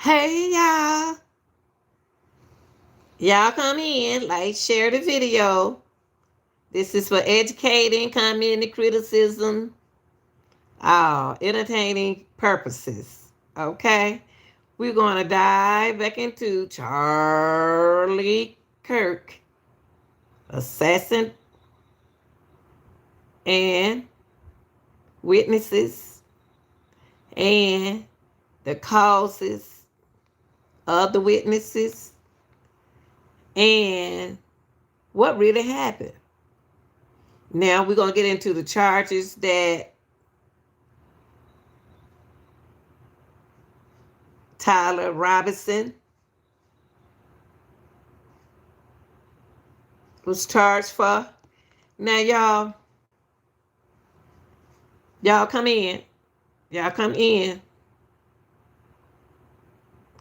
Hey y'all. Y'all come in, like, share the video. This is for educating, community criticism, entertaining purposes. Okay? We're going to dive back into Charlie Kirk, assassin and witnesses, and the causes of the witnesses, and what really happened. Now we're going to get into the charges that Tyler Robinson was charged for. Now y'all come in. Y'all come in.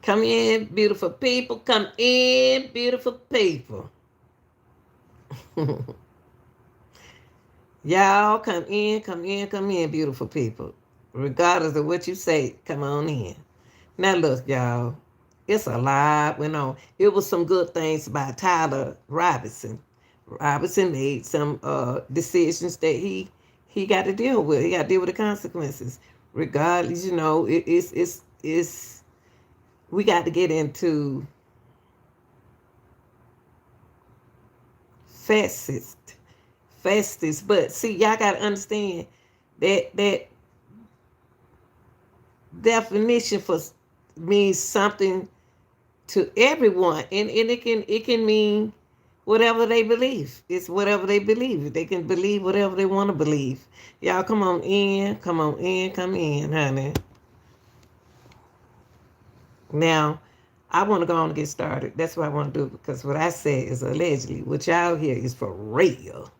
Come in, beautiful people. Come in, beautiful people. Y'all come in, come in, come in, beautiful people. Regardless of what you say, come on in. Now look, y'all, it's a lot went on. It was some good things by Tyler Robinson. Robinson made some decisions that he got to deal with. He got to deal with the consequences. Regardless, it's we got to get into facets, but see, y'all got to understand that definition for means something to everyone, and it can mean whatever they believe. It's whatever they believe. They can believe whatever they want to believe. Y'all come on in, come on in, come in, honey. Now, I want to go on and get started. That's what I want to do, because what I said is allegedly. What y'all hear is for real.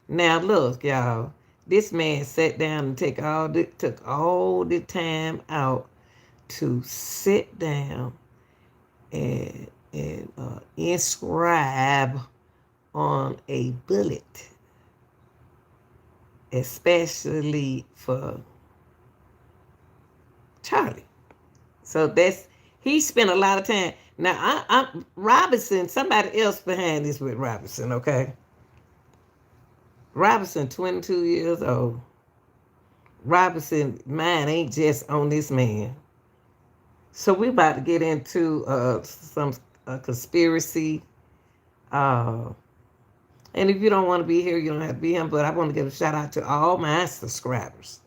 Now look, y'all. This man sat down and took all the time out to sit down and inscribe on a bullet, especially for Charlie. So he spent a lot of time. Now I'm Robinson. Somebody else behind this with Robinson. Okay, Robinson, 22 years old. Robinson mind ain't just on this man. So we about to get into some conspiracy. Uh, and if you don't want to be here, you don't have to be here. But I want to give a shout out to all my subscribers.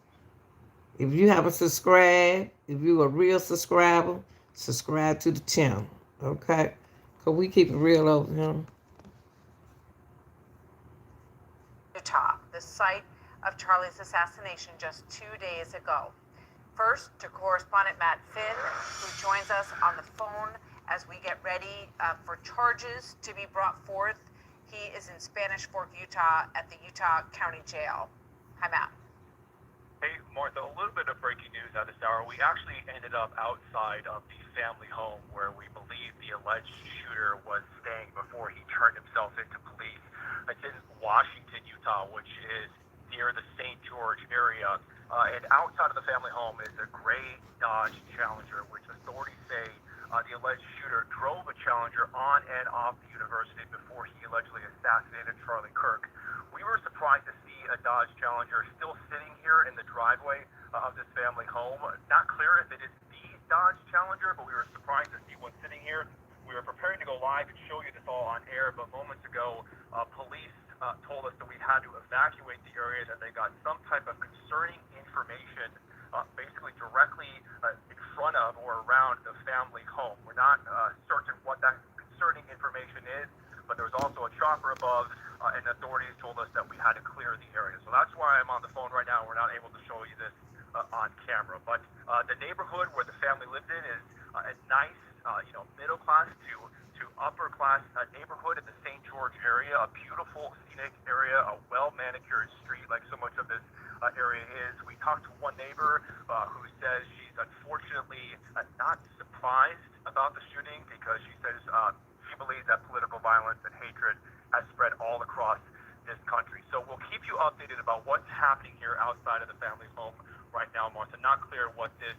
If you haven't subscribed, if you're a real subscriber, subscribe to the channel. Okay? Because we keep it real over here. Utah, the site of Charlie's assassination just 2 days ago. First, to correspondent Matt Finn, who joins us on the phone as we get ready for charges to be brought forth. He is in Spanish Fork, Utah, at the Utah County Jail. Hi, Matt. Hey, Martha, a little bit of breaking news at this hour. We actually ended up outside of the family home where we believe the alleged shooter was staying before he turned himself into police. It's in Washington, Utah, which is near the St. George area. And outside of the family home is a gray Dodge Challenger, which authorities say the alleged shooter drove a Challenger on and off the university before he allegedly assassinated Charlie Kirk. We were surprised to see a Dodge Challenger still sitting here in the driveway of this family home. Not clear if it is the Dodge Challenger, but we were surprised to see one sitting here. We were preparing to go live and show you this all on air, but moments ago, police told us that we had to evacuate the area, that they got some type of concerning information basically directly in front of or around the family home. We're not certain what that concerning information is, but there was also a chopper above, and authorities told us that we had to clear the area. So that's why I'm on the phone right now. We're not able to show you this on camera. But the neighborhood where the family lived in is a nice, middle class to upper class neighborhood in the St. George area, a beautiful scenic area, a well manicured street like so much of this area is. We talked to one neighbor who says she's unfortunately not surprised about the shooting, because she says she believes that political violence and hatred has spread all across this country. So we'll keep you updated about what's happening here outside of the family home right now, Martha. Not clear what this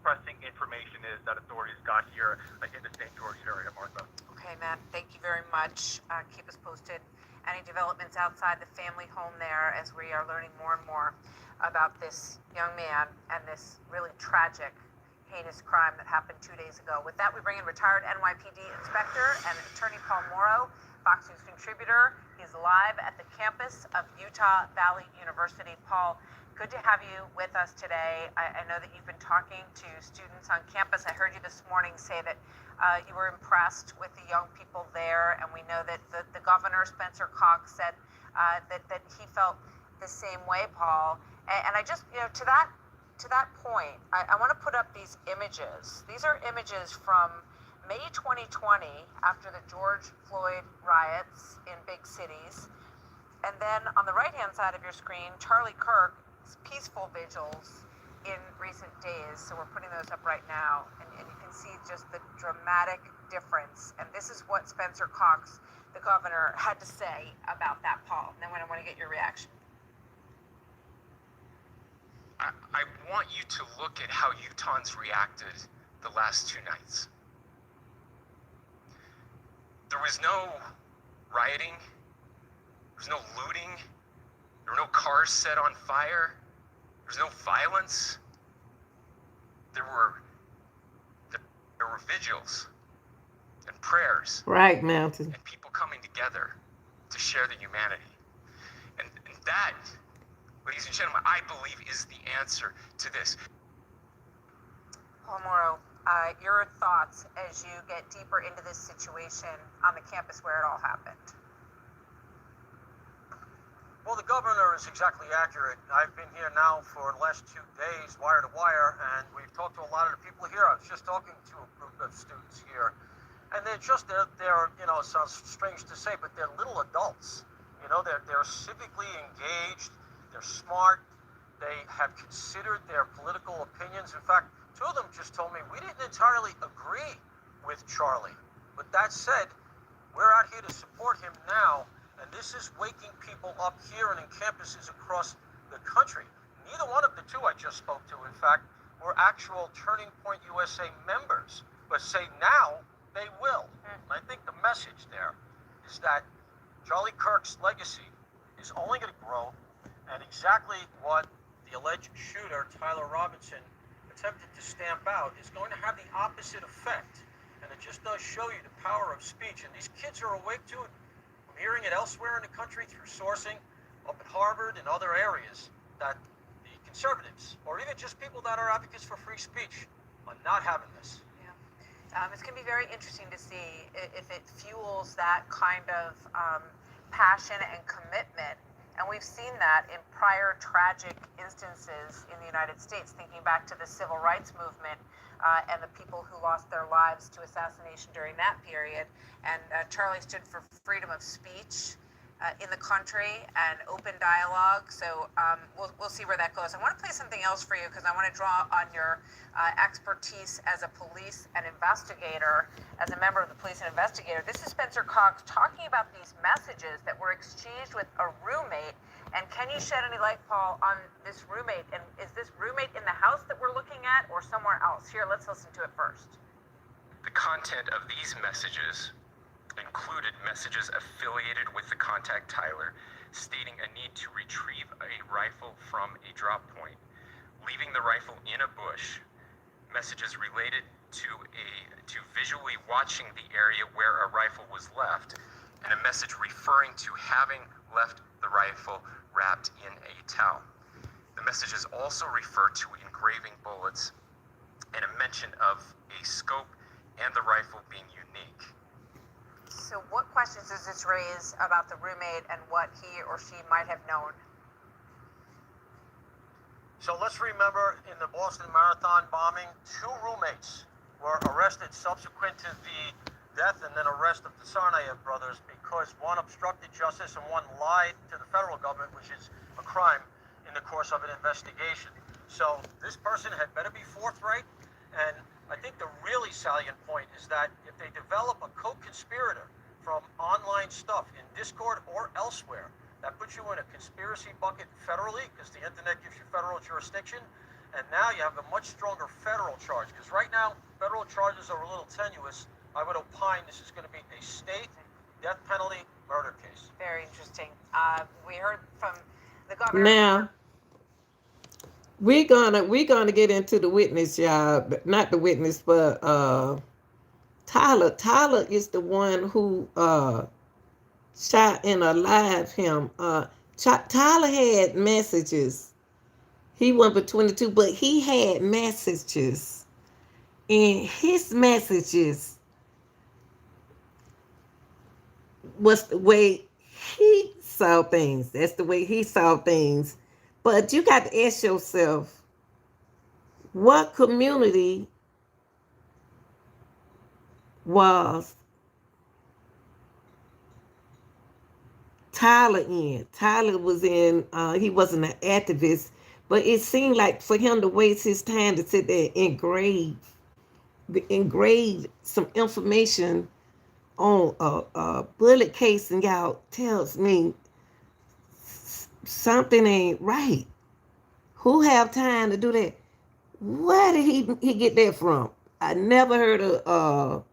pressing information is that authorities got here in the St. George area, Martha. Okay, Matt, thank you very much. Keep us posted. Any developments outside the family home there as we are learning more and more about this young man and this really tragic, heinous crime that happened 2 days ago. With that, we bring in retired NYPD inspector and attorney Paul Morrow, Fox News contributor. He's live at the campus of Utah Valley University. Paul, good to have you with us today. I know that you've been talking to students on campus. I heard you this morning say that you were impressed with the young people there, and we know that the governor, Spencer Cox, said that he felt the same way, Paul. And I just, to that point, I want to put up these images. These are images from May 2020, after the George Floyd riots in big cities. And then on the right-hand side of your screen, Charlie Kirk's peaceful vigils in recent days. So we're putting those up right now. And you can see just the dramatic difference. And this is what Spencer Cox, the governor, had to say about that, Paul. And then I want to get your reaction. I want you to look at how Utahns reacted the last 2 nights. There was no rioting, there was no looting, there were no cars set on fire, there was no violence. There were vigils and prayers. Right, Mountain. And people coming together to share the humanity. And that, ladies and gentlemen, I believe is the answer to this. Paul Morrow, your thoughts as you get deeper into this situation on the campus where it all happened. Well, the governor is exactly accurate. I've been here now for the last 2 days, wire to wire, and we've talked to a lot of the people here. I was just talking to a group of students here, and they're it sounds strange to say, but they're little adults. They're civically engaged, they're smart, they have considered their political opinions. In fact, 2 of them just told me we didn't entirely agree with Charlie. But that said, we're out here to support him now. And this is waking people up here and in campuses across the country. Neither one of the 2 I just spoke to, in fact, were actual Turning Point USA members, but say now they will. And I think the message there is that Charlie Kirk's legacy is only going to grow, and exactly what the alleged shooter, Tyler Robinson, attempted to stamp out is going to have the opposite effect. And it just does show you the power of speech. And these kids are awake to it. I'm hearing it elsewhere in the country through sourcing up at Harvard and other areas that the conservatives, or even just people that are advocates for free speech, are not having this. Yeah. It's going to be very interesting to see if it fuels that kind of passion and commitment. And we've seen that in prior tragic instances in the United States, thinking back to the civil rights movement and the people who lost their lives to assassination during that period. And Charlie stood for freedom of speech in the country and open dialogue. So we'll see where that goes. I want to play something else for you because I want to draw on your expertise as a police and investigator, as a member of the police and investigator. This is Spencer Cox talking about these messages that were exchanged with a roommate. And can you shed any light, Paul, on this roommate? And is this roommate in the house that we're looking at or somewhere else? Here, let's listen to it first. The content of these messages included messages affiliated with the contact Tyler, stating a need to retrieve a rifle from a drop point, leaving the rifle in a bush, messages related to visually watching the area where a rifle was left, and a message referring to having left the rifle wrapped in a towel. The messages also refer to engraving bullets and a mention of a scope and the rifle being unique. So what questions does this raise about the roommate and what he or she might have known? So let's remember, in the Boston Marathon bombing, 2 roommates were arrested subsequent to the death and then arrest of the Tsarnaev brothers because one obstructed justice and one lied to the federal government, which is a crime in the course of an investigation. So this person had better be forthright. And I think the really salient point is that if they develop a co-conspirator from online stuff in Discord or elsewhere, that puts you in a conspiracy bucket federally because the internet gives you federal jurisdiction. and now you have a much stronger federal charge. Because right now, federal charges are a little tenuous. I would opine this is going to be a state death penalty murder case. Very interesting. We heard from the governor. Now we're gonna get into the witness, y'all. Not the witness, but Tyler. Tyler is the one who shot and alive him. Tyler had messages. He wasn't but 22, but he had messages. And his messages was the way he saw things. That's the way he saw things. But you got to ask yourself, what community was Tyler in? Tyler was in, he wasn't an activist, but it seemed like for him to waste his time to sit there and engrave some information on a bullet casing, y'all, tells me something ain't right. Who have time to do that? Where did he get that from? I never heard of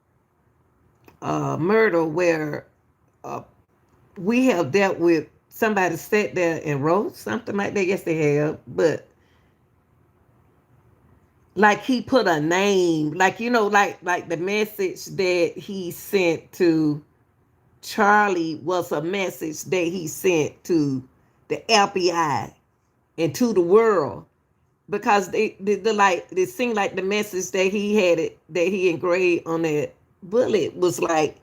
murder where we have dealt with somebody sat there and wrote something like that. Yes, they have, but like he put a name, like like the message that he sent to Charlie was a message that he sent to the FBI and to the world, because it seemed like the message that he engraved on that bullet was like,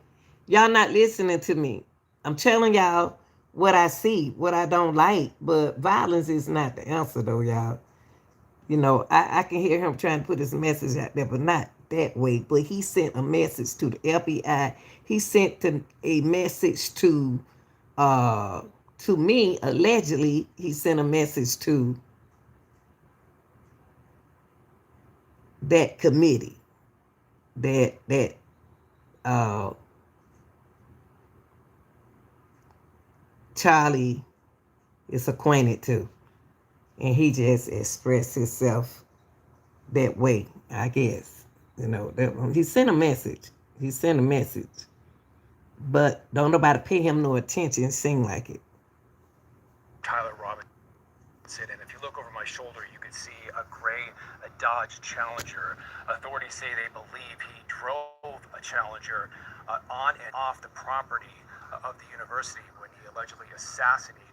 y'all not listening to me. I'm telling y'all what I see, what I don't like, but violence is not the answer though, y'all. I can hear him trying to put his message out there, but not that way. But he sent a message to the FBI. He sent a message to me, allegedly. He sent a message to that committee that Charlie is acquainted to. And he just expressed himself that way, I guess. He sent a message. He sent a message. But don't nobody pay him no attention, seem like it. Tyler Robinson, and if you look over my shoulder, you can see a Dodge Challenger. Authorities say they believe he drove a Challenger on and off the property of the university when he allegedly assassinated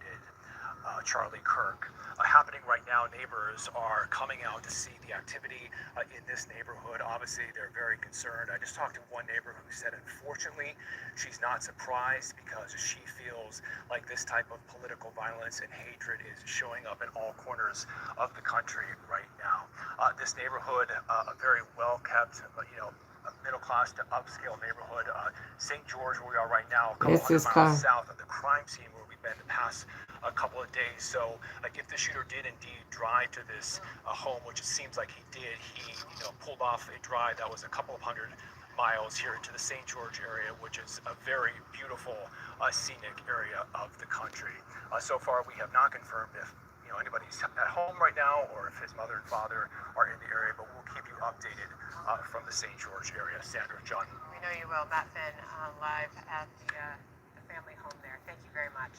Charlie Kirk. Happening right now, neighbors are coming out to see the activity in this neighborhood. Obviously, they're very concerned. I just talked to one neighbor who said, unfortunately, she's not surprised because she feels like this type of political violence and hatred is showing up in all corners of the country right now. This neighborhood, a very well-kept, a middle-class to upscale neighborhood. St. George, where we are right now, a couple hundred miles south of the crime scene where we've been the past a couple of days. So if the shooter did indeed drive to this home, which it seems like he did, he pulled off a drive that was a couple of hundred miles here into the St. George area, which is a very beautiful scenic area of the country. So far, we have not confirmed if anybody's at home right now or if his mother and father are in the area, but we'll keep you updated from the St. George area. Sandra, John. We know you will. Matt Finn, live at the family home there. Thank you very much.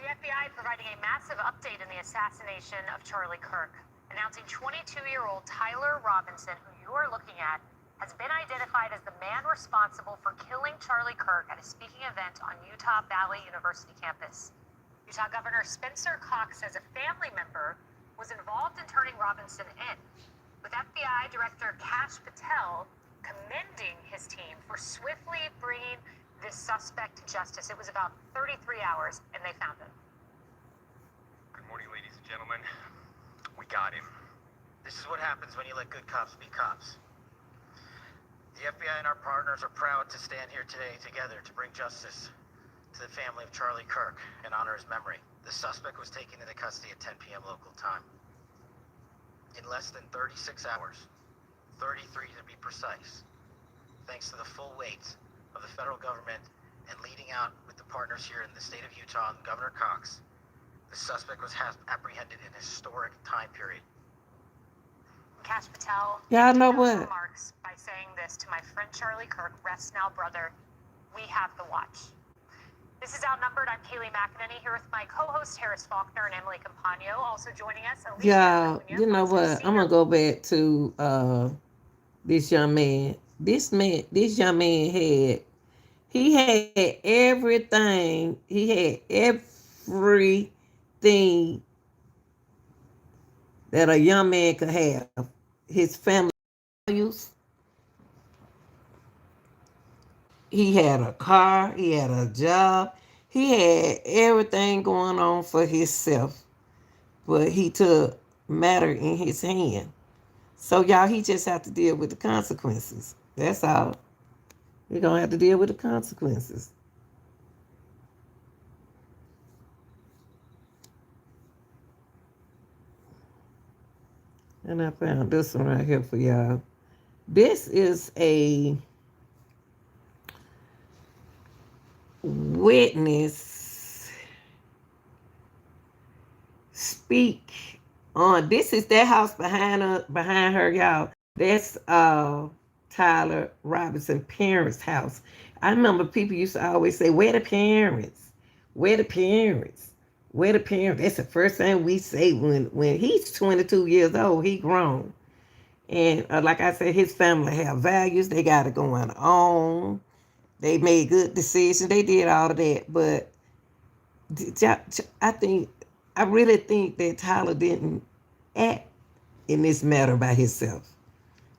The FBI providing a massive update in the assassination of Charlie Kirk, announcing 22-year-old Tyler Robinson, who you are looking at, has been identified as the man responsible for killing Charlie Kirk at a speaking event on Utah Valley University campus. Utah Governor Spencer Cox says a family member was involved in turning Robinson in, with FBI Director Kash Patel commending his team for swiftly bringing this suspect to justice. It was about 33 hours, and they found him. Good morning, ladies and gentlemen. We got him. This is what happens when you let good cops be cops. The FBI and our partners are proud to stand here today together to bring justice to the family of Charlie Kirk and honor his memory. The suspect was taken into custody at 10 p.m. local time. In less than 36 hours, 33 to be precise, thanks to the full weight of the federal government and leading out with the partners here in the state of Utah and Governor Cox, The suspect was apprehended in a historic time period. Cash Patel, Y'all know those what? remarks by saying this to my friend Charlie Kirk, rest now, brother. We have the watch. This is Outnumbered. I'm Kaylee McEnany here with my co-hosts Harris Faulkner and Emily Campagno. Also joining us, Alicia Y'all, Cunha, you know Fox News what? I'm senior gonna go back to this young man. This young man had everything. He had everything that a young man could have. His family values. He had a car. He had a job. He had everything going on for himself. But he took matter in his hand. So y'all, he just have to deal with the consequences. That's all. You're gonna have to deal with the consequences. And I found this one right here for y'all. This is a witness speak on. This is that house behind her, y'all. That's Tyler Robinson parents' house. I remember people used to always say, "Where the parents? Where the parents? Where the parents?" That's the first thing we say when he's 22 years old. He grown, and like I said, his family have values. They got it going on. They made good decisions. They did all of that, but I really think that Tyler didn't act in this matter by himself.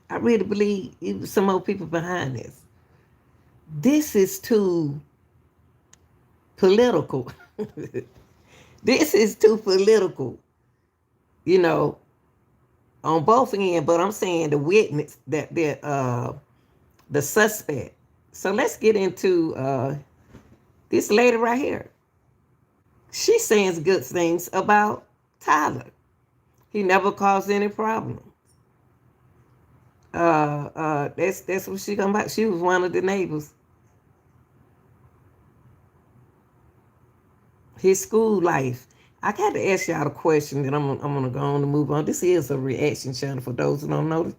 I really believe it was some more people behind this. This is too political. This is too political, you know, on both ends. But I'm saying the witness, that the suspect. So let's get into this lady right here. She's saying good things about Tyler. He never caused any problem. That's what she come about. She was one of the neighbors. His school life. I got to ask y'all a question, and I'm gonna go on and move on. This is a reaction channel for those who don't know.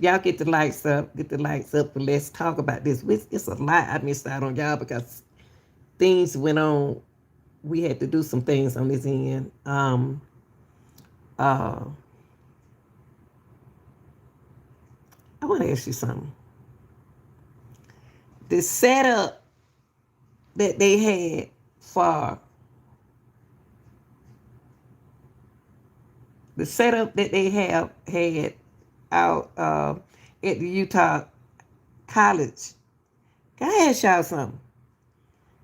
Y'all get the lights up, and let's talk about this. It's a lot I missed out on, y'all, because things went on. We had to do some things on this end. I want to ask you something. The setup that they had for the setup that they have had out at the Utah College. Can I ask y'all something?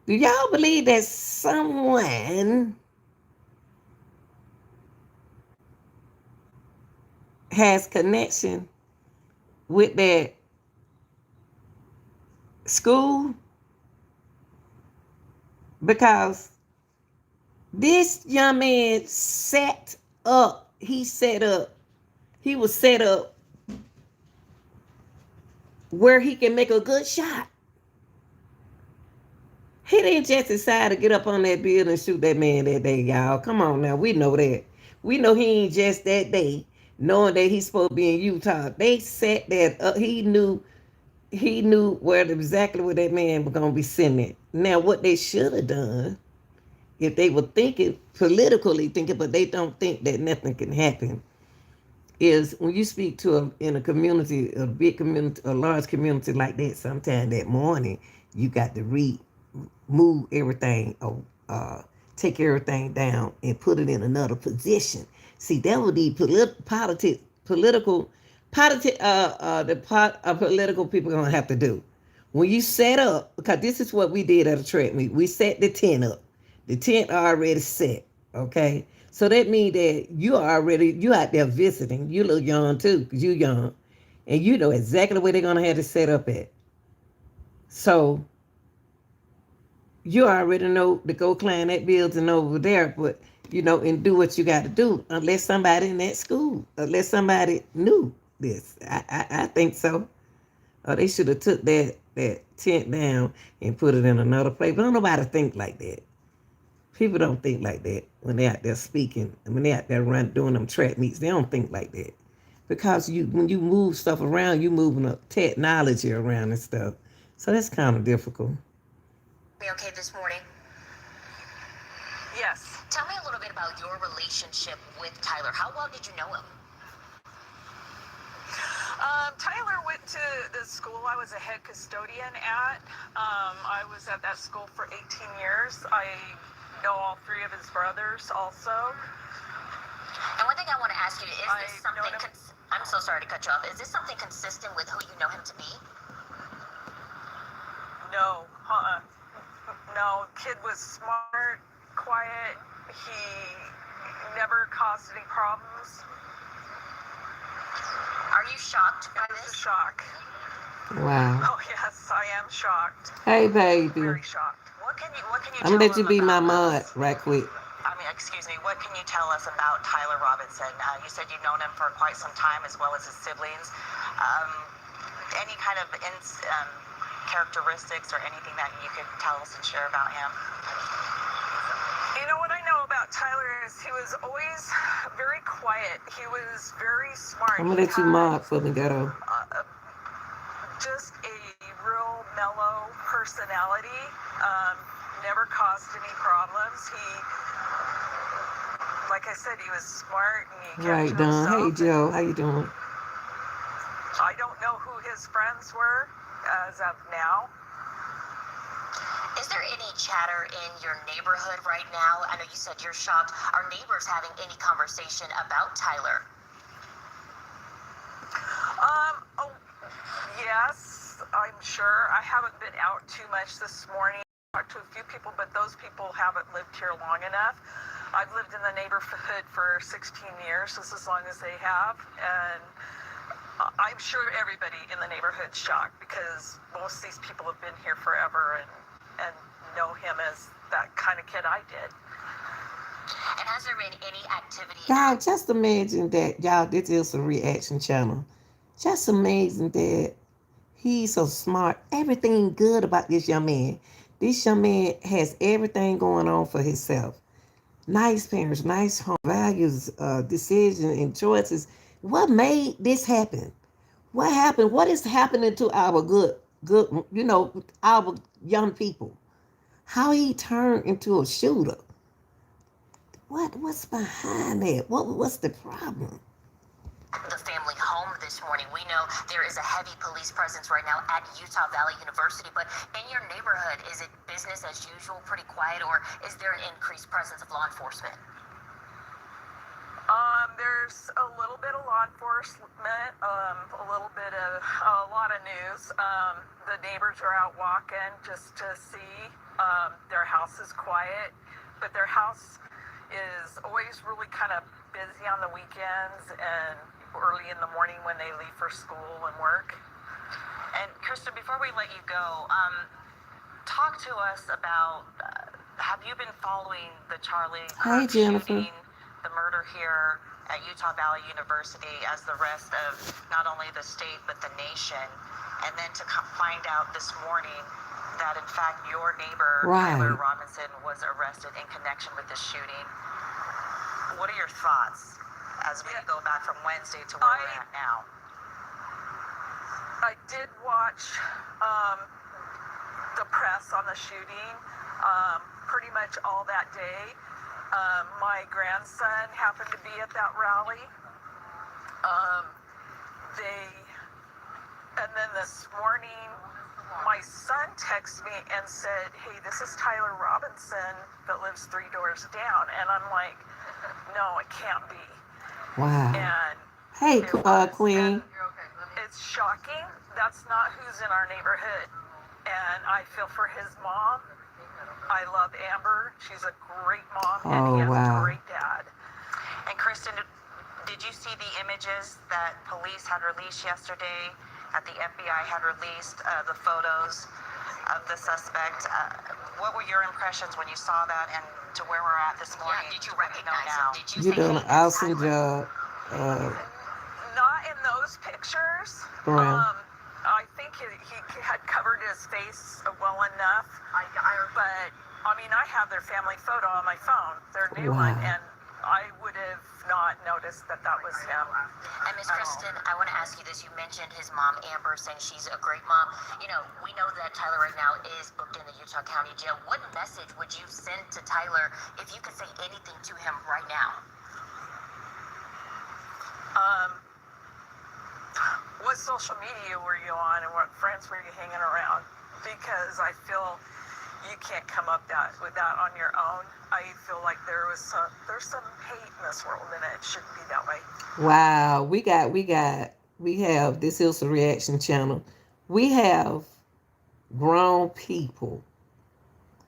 Do y'all believe that someone has connection with that school? Because this young man set up, he was set up where he can make a good shot. He didn't just decide to get up on that building and shoot that man that day, y'all. Come on now, we know that. We know he ain't just that day, knowing that he's supposed to be in Utah. They set that up. He knew exactly where that man was gonna be sitting at. Now, what they should have done, if they were politically thinking, but they don't think that nothing can happen, is when you speak to in a community, a big community, a large community like that, sometime that morning, you got to move everything, take everything down and put it in another position. See, that would be political people gonna have to do. When you set up, because this is what we did at a track meet. We set the tent up. The tent already set. Okay. So that means that you out there visiting. You look young too, because you young. And you know exactly where they're gonna have to set up at. So you already know to go climb that building over there, but and do what you got to do. Unless somebody in that school, unless somebody knew this, I think so. They should have took that tent down and put it in another place. But don't nobody think like that. People don't think like that when they're out there speaking. And when they're out there doing them track meets, they don't think like that. Because when you move stuff around, you moving the technology around and stuff. So that's kind of difficult. Be okay this morning? Yes. Tell me a little bit about your relationship with Tyler. How well did you know him? Tyler went to the school I was a head custodian at. I was at that school for 18 years. I know all three of his brothers also. And one thing I want to ask you is this I've known something... him- I'm so sorry to cut you off. Is this something consistent with who you know him to be? No, no. Kid was smart, quiet. He never caused any problems. Are you shocked by It was a this? shock. Wow. Oh yes, I am shocked. Hey, baby. Very shocked. What can you I'm gonna let you him be my about mod us? right quick. Excuse me, what can you tell us about Tyler Robinson? You said you've known him for quite some time, as well as his siblings. Any kind of characteristics or anything that you could tell us and share about him? You know what I know about Tyler is he was always very quiet. He was very smart. I'm gonna let you mod for me, ghetto. Just a real mellow personality. Never caused any problems. Like I said, he was smart and he kept Right, to Don. Hey, himself. Joe. How you doing? I don't know who his friends were as of now. Is there any chatter in your neighborhood right now? I know you said you're shocked. Are neighbors having any conversation about Tyler? Oh, yes, I'm sure. I haven't been out too much this morning. I talked to a few people, but those people haven't lived here long enough. I've lived in the neighborhood for 16 years, just as long as they have, and I'm sure everybody in the neighborhood's shocked because most of these people have been here forever and know him as that kind of kid I did. And has there been any activity? Y'all, just imagine that. Y'all, this is a reaction channel. Just amazing that he's so smart. Everything good about this young man. This young man has everything going on for himself. Nice parents, nice home, values, decisions, and choices. What made this happen? What happened? What is happening to our good, our young people? How he turned into a shooter? What's behind that? What's the problem? The family home this morning. We know there is a heavy police presence right now at Utah Valley University, but in your neighborhood, is it business as usual, pretty quiet, or is there an increased presence of law enforcement? There's a little bit of law enforcement, a lot of news. The neighbors are out walking just to see. Their house is quiet, but their house is always really kind of busy on the weekends and early in the morning when they leave for school and work. And Kristen, before we let you go, talk to us about, have you been following the Charlie Kirk Jennifer. shooting, the murder here at Utah Valley University, as the rest of not only the state but the nation, and then to find out this morning that in fact your neighbor, Right. Tyler Robinson, was arrested in connection with the shooting? What are your thoughts as we go back from Wednesday to where we're at now? I did watch the press on the shooting pretty much all that day. My grandson happened to be at that rally. And then this morning, my son texted me and said, "Hey, this is Tyler Robinson that lives 3 doors down." And I'm like, no, it can't be. Wow. And Hey, it was, Queen. and it's shocking. That's not who's in our neighborhood. And I feel for his mom. I love Amber. She's a great mom, and Oh, he has wow. a great dad. And Kristen, did you see the images that police had released yesterday, that the FBI had released, the photos of the suspect? What were your impressions when you saw that and to where we're at this morning? Yeah, did you to what we know recognize now? him? Did you You're say, doing hey, an that's awesome Tyler? job. Not in those pictures. Brown. I think he had covered his face well enough, but I mean, I have their family photo on my phone, their new one, Wow. and I would have not noticed that that was him. And Miss Kristen, I want to ask you this. You mentioned his mom, Amber, saying she's a great mom. You know, we know that Tyler right now is booked in the Utah County Jail. What message would you send to Tyler if you could say anything to him right now? What social media were you on, and what friends were you hanging around? Because I feel you can't come up with that on your own. I feel like there's some hate in this world, and it shouldn't be that way. Wow. We have this is a reaction channel. We have grown people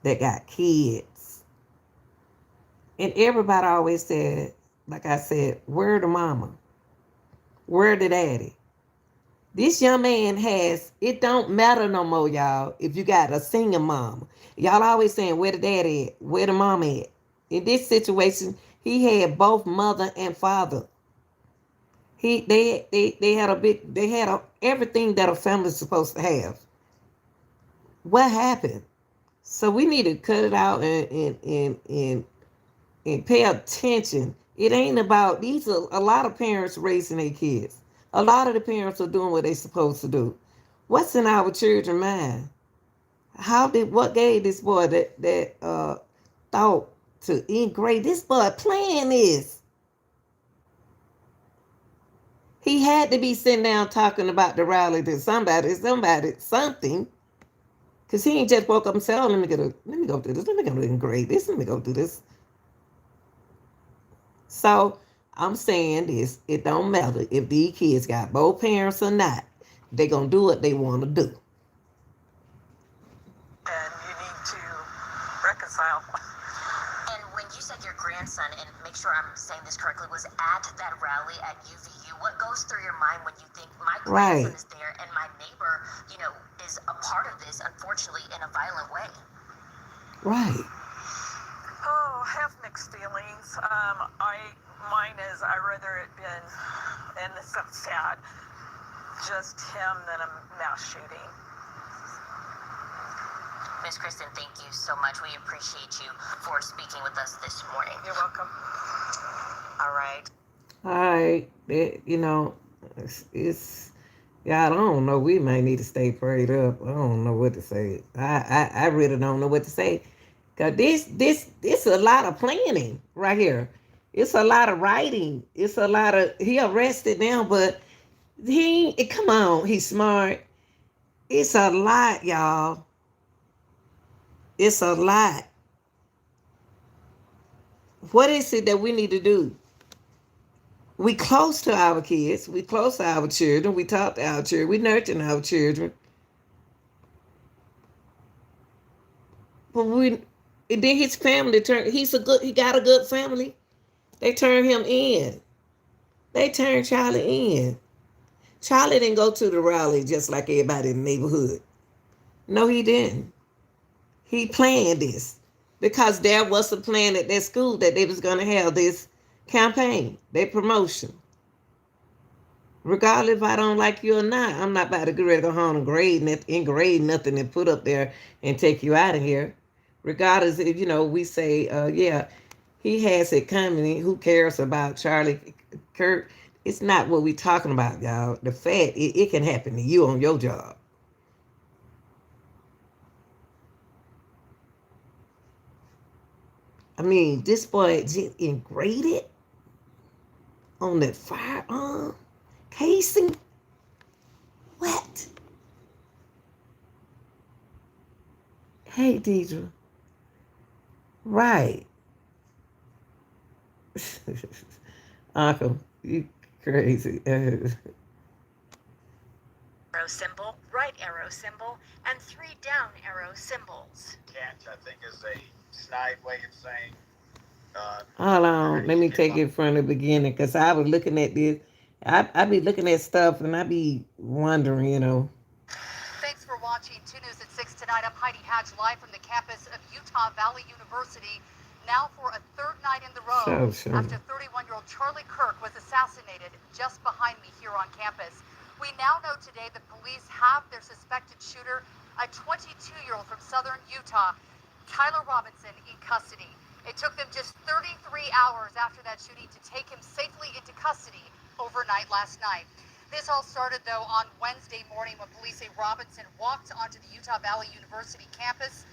that got kids. And everybody always said, like I said, where the mama? Where the daddy? This young man it don't matter no more, y'all, if you got a single mama. Y'all always saying, where the daddy at? Where the mama at? In this situation, he had both mother and father. They had everything that a family's supposed to have. What happened? So we need to cut it out and pay attention. It ain't about these are a lot of parents raising their kids. A lot of the parents are doing what they're supposed to do. What's in our children's mind? What gave this boy that thought to engrave this boy playing this? He had to be sitting down talking about the rally to somebody, something. Cause he ain't just woke up and said, "Oh, let me go do this. Let me go engrave this. Let me go do this." So I'm saying this: it don't matter if these kids got both parents or not. They gonna do what they want to do. And you need to reconcile. And when you said your grandson, and make sure I'm saying this correctly, was at that rally at UVU, what goes through your mind when you think my grandson Right. is there and my neighbor, you know, is a part of this, unfortunately, in a violent way? Right. Oh, I have mixed feelings. Mine is I rather it been, and this sounds sad, just him than a mass shooting. Miss Kristen, thank you so much. We appreciate you for speaking with us this morning. You're welcome. All right. All right. It's y'all. I don't know. We might need to stay prayed up. I don't know what to say. I really don't know what to say. Cause this a lot of planning right here. It's a lot of writing. It's a lot of he arrested now, but come on, he's smart. It's a lot, y'all. It's a lot. What is it that we need to do? We close to our kids. We close to our children. We talk to our children. We nurture our children. But and then his family he got a good family. They turned him in. They turned Charlie in. Charlie didn't go to the rally just like everybody in the neighborhood. No, he didn't. He planned this because there was a plan at that school that they was going to have this campaign, their promotion. Regardless if I don't like you or not, I'm not about to get ready to go home and engrave nothing and put up there and take you out of here. Regardless if, we say, yeah, he has it coming. Who cares about Charlie Kirk? It's not what we talking about, y'all. The fact, it can happen to you on your job. I mean, this boy just engraved it on that firearm casing. What? Hey, Deidre. Right. Uncle, you crazy. Arrow symbol, right arrow symbol, and 3 down arrow symbols. Can't, I think, is a snide way of saying. Hold on. Let me take it from the beginning because I was looking at this. I be looking at stuff and I be wondering. Thanks for watching 2 News at 6 tonight. I'm Heidi Hatch, live from the campus of Utah Valley University. Now for a third night in the row Sure. after 31-year-old Charlie Kirk was assassinated just behind me here on campus. We now know today that police have their suspected shooter, a 22-year-old from southern Utah. Tyler Robinson in custody. It took them just 33 hours after that shooting to take him safely into custody overnight last night. This all started, though, on Wednesday morning when police say Robinson walked onto the Utah Valley University campus.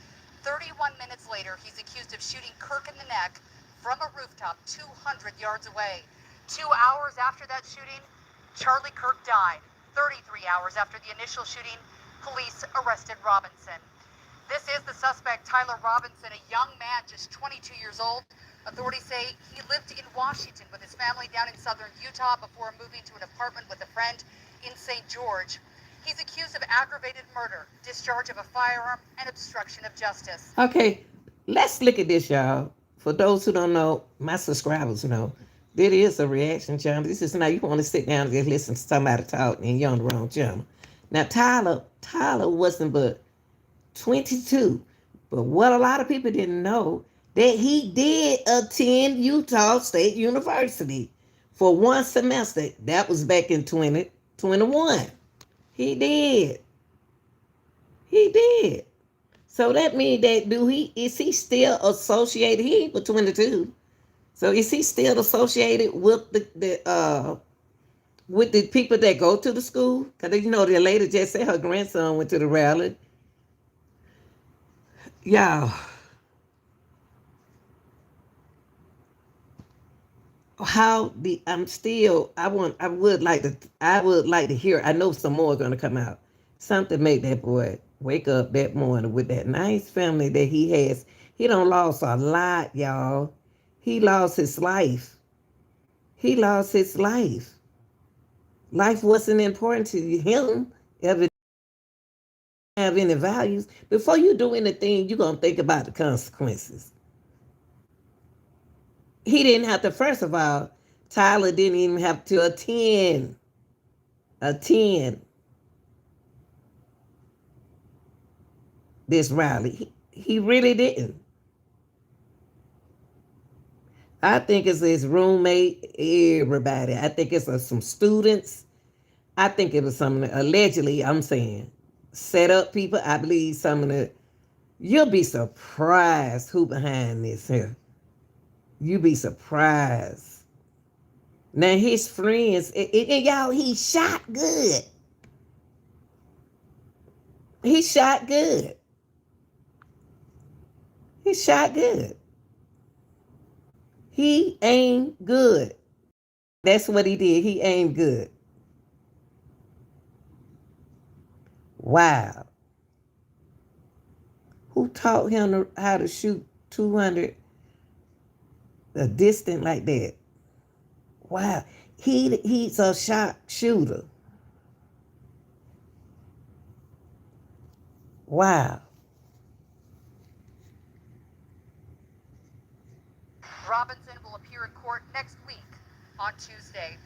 31 minutes later, he's accused of shooting Kirk in the neck from a rooftop 200 yards away. 2 hours after that shooting, Charlie Kirk died. 33 hours after the initial shooting, police arrested Robinson. This is the suspect, Tyler Robinson, a young man, just 22 years old. Authorities say he lived in Washington with his family down in southern Utah before moving to an apartment with a friend in St. George. He's accused of aggravated murder, discharge of a firearm, and obstruction of justice. Okay, let's look at this, y'all. For those who don't know, my subscribers know. There is a reaction channel. This is not you want to sit down and just listen to somebody talk and you're on the wrong channel. Now Tyler wasn't but 22. But what a lot of people didn't know, that he did attend Utah State University for one semester. That was back in 2021. He did. He did. So that means that is he still associated? He ain't but 22. So is he still associated with the people that go to the school? Because you know the lady just said her grandson went to the rally. Y'all, I would like to hear. I know some more are gonna come out. Something made that boy wake up that morning with that nice family that he has. He done lost a lot, y'all. He lost his life. He lost his life. Life wasn't important to him. Ever have any values? Before you do anything, you're gonna think about the consequences. He didn't have to, first of all, Tyler didn't even have to attend this rally. He really didn't. I think it's his roommate, everybody. I think it's some students. I think it was some, allegedly, I'm saying, set up people. I believe some of the, you'll be surprised who behind this here. You'll be surprised. Now his friends, and y'all, he shot good. He shot good. He shot good. He aimed good. That's what he did. He aimed good. Wow. Who taught him how to shoot 200 a distance like that? Wow. He's a sharp shooter. Wow. Robinson will appear in court next week on Tuesday.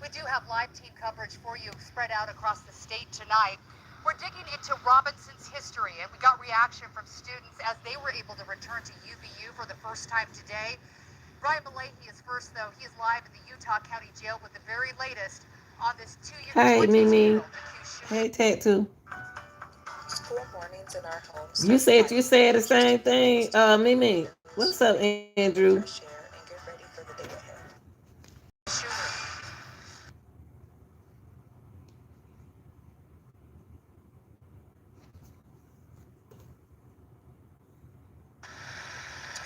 We do have live team coverage for you spread out across the state tonight. We're digging into Robinson's history, and we got reaction from students as they were able to return to UVU for the first time today. Brian Malahy is first, though. He is live at the Utah County Jail with the very latest on this 22-year-old accused shooter. Hey, Tattoo. School mornings in our homes. You said the same thing. Mimi. What's up, Andrew? Share and get ready for the day ahead.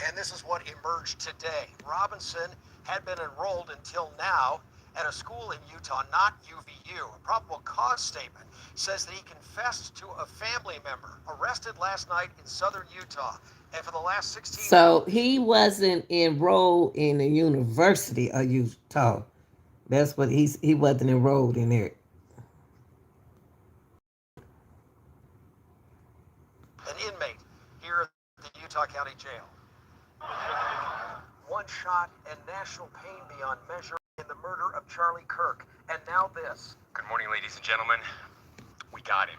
And this is what emerged today. Robinson had been enrolled until now at a school in Utah, not UVU. A probable cause statement says that he confessed to a family member arrested last night in southern Utah. And for the last 16 So he wasn't enrolled in the University of Utah. That's what he wasn't enrolled in there. An inmate here at the Utah County Jail. One shot and national pain beyond measure in the murder of Charlie Kirk. And now this. Good morning, ladies and gentlemen. We got him.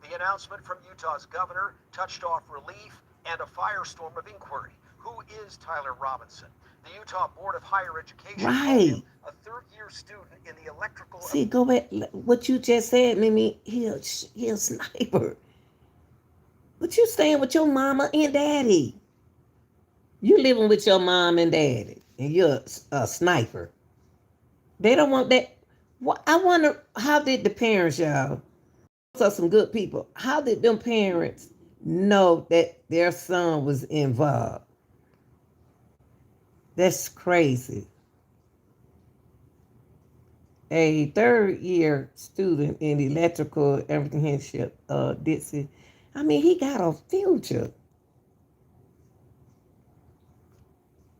The announcement from Utah's governor touched off relief and a firestorm of inquiry. Who is Tyler Robinson? The Utah Board of Higher Education, Right. a third-year student in the electrical... See, go back. What you just said, Mimi, he a sniper. But you staying with your mama and daddy. You living with your mom and daddy, and you're a sniper. They don't want that. I wonder how did the parents, y'all? Those are some good people. How did them parents know that their son was involved? That's crazy. A third year student in electrical apprenticeship, Dixie. I mean, he got a future.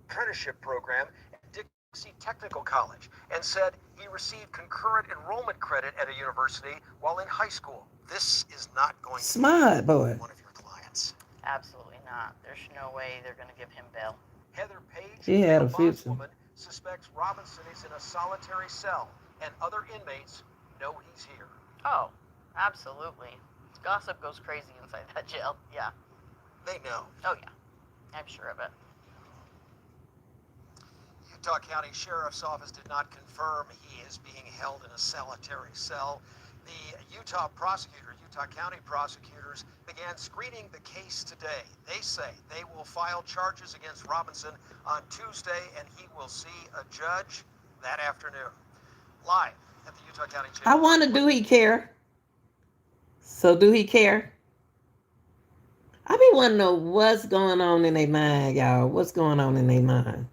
Apprenticeship program at Dixie Technical College and said he received concurrent enrollment credit at a university while in high school. This is not going to Smart be boy. one of your clients. Absolutely not. There's no way they're going to give him bail. Heather Page, He had a a future. bondswoman, suspects Robinson is in a solitary cell, and other inmates know he's here. Oh, absolutely. Gossip goes crazy inside that jail. Yeah. They know. Oh, yeah. I'm sure of it. Utah County Sheriff's Office did not confirm he is being held in a solitary cell. The Utah County prosecutors began screening the case today. They say they will file charges against Robinson on Tuesday, and he will see a judge that afternoon. Live at the Utah County Jail. I wonder, do he care? So do he care? I be wanting to know what's going on in their mind, y'all. What's going on in their mind?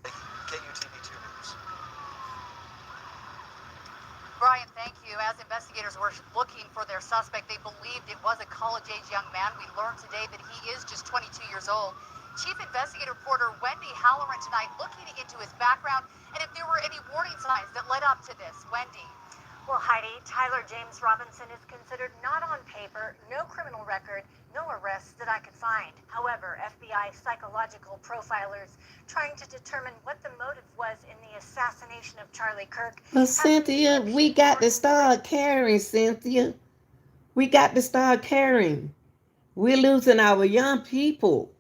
KUTV2 News. Brian, thank you. As investigators were looking for their suspect, they believed it was a college-age young man. We learned today that he is just 22 years old. Chief Investigator Reporter Wendy Halloran tonight looking into his background and if there were any warning signs that led up to this. Wendy. Well, Heidi, Tyler James Robinson is considered not on paper, no criminal record, no arrests that I could find. However, FBI psychological profilers trying to determine what the motive was in the assassination of Charlie Kirk. But Cynthia, we got to start caring, Cynthia. We got to start caring. We're losing our young people.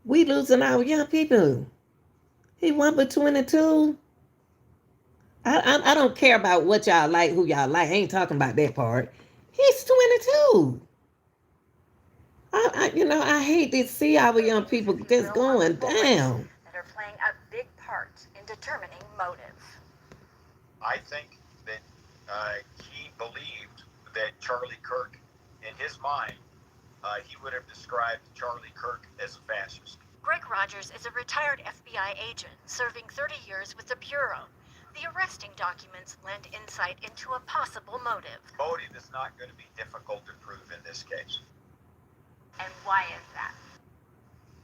We losing our young people. He won but 22. I don't care about what y'all like, who y'all like. I ain't talking about that part. He's 22. I hate to see our young people just going down. That are playing a big part in determining motive. I think that he believed that Charlie Kirk, in his mind, he would have described Charlie Kirk as a fascist. Greg Rogers is a retired FBI agent serving 30 years with the Bureau. The arresting documents lend insight into a possible motive. Motive is not going to be difficult to prove in this case. And why is that?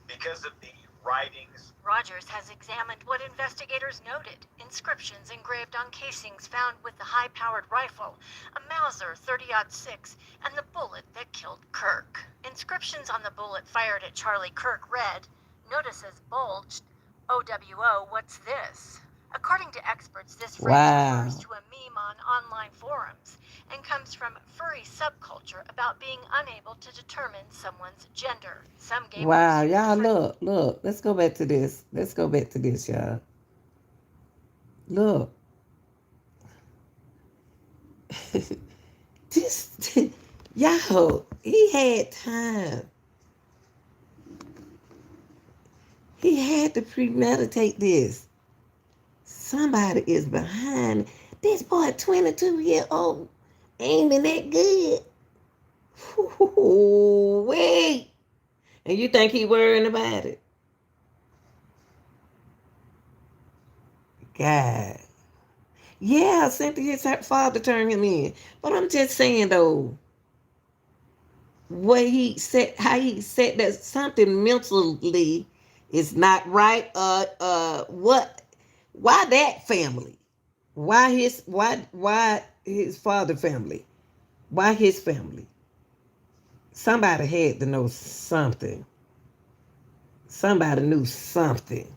Because of the writings. Rogers has examined what investigators noted. Inscriptions engraved on casings found with the high-powered rifle, a Mauser 30-06, and the bullet that killed Kirk. Inscriptions on the bullet fired at Charlie Kirk read, "Notices bulged. OWO, what's this?" According to experts, this phrase refers to a meme on online forums and comes from furry subculture about being unable to determine someone's gender. Some gamers Wow, y'all, look. Let's go back to this. Y'all. Look. Y'all, he had time. He had to premeditate this. Somebody is behind this boy, 22-year-old, aiming that good. Ooh, wait. And you think he worrying about it? God. Yeah, Cynthia's father turned him in. But I'm just saying though, how he said that something mentally is not right. Why that family? Why his father family? Why his family? Somebody had to know something. Somebody knew something.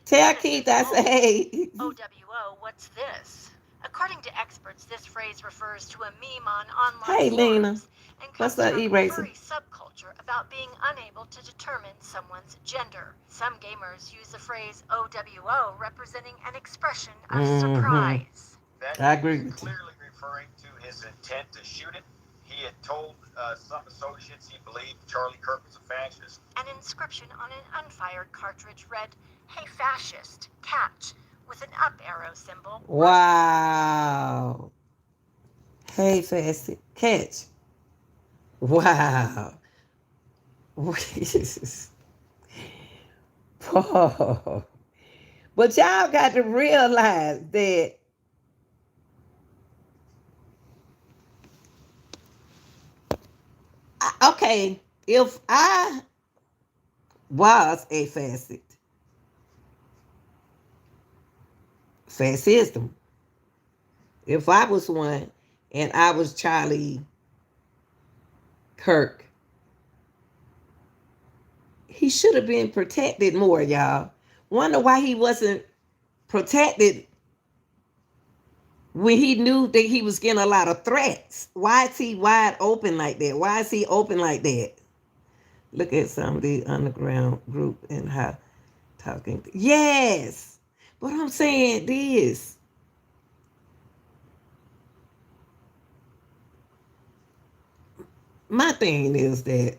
Tell Keith I say, hey. OWO, what's this? According to experts, this phrase refers to a meme on online Hey, Lena. forums and comes What's up, from E-Racer? furry subculture about being unable to determine someone's gender. Some gamers use the phrase OWO representing an expression of surprise. that I he agree was with you. clearly referring to his intent to shoot it. He had told some associates he believed Charlie Kirk was a fascist. An inscription on an unfired cartridge read, "Hey fascist, catch," with an up arrow symbol. Wow. Hey, Fasty, catch. Wow. Whoa. But y'all got to realize that, okay, if I was a fascism, if I was one and I was Charlie Kirk, he should have been protected more, y'all. Wonder why he wasn't protected when he knew that he was getting a lot of threats. Why is he wide open like that? Why is he open like that? Look at some of the underground group and how talking. Yes. But I'm saying this. My thing is that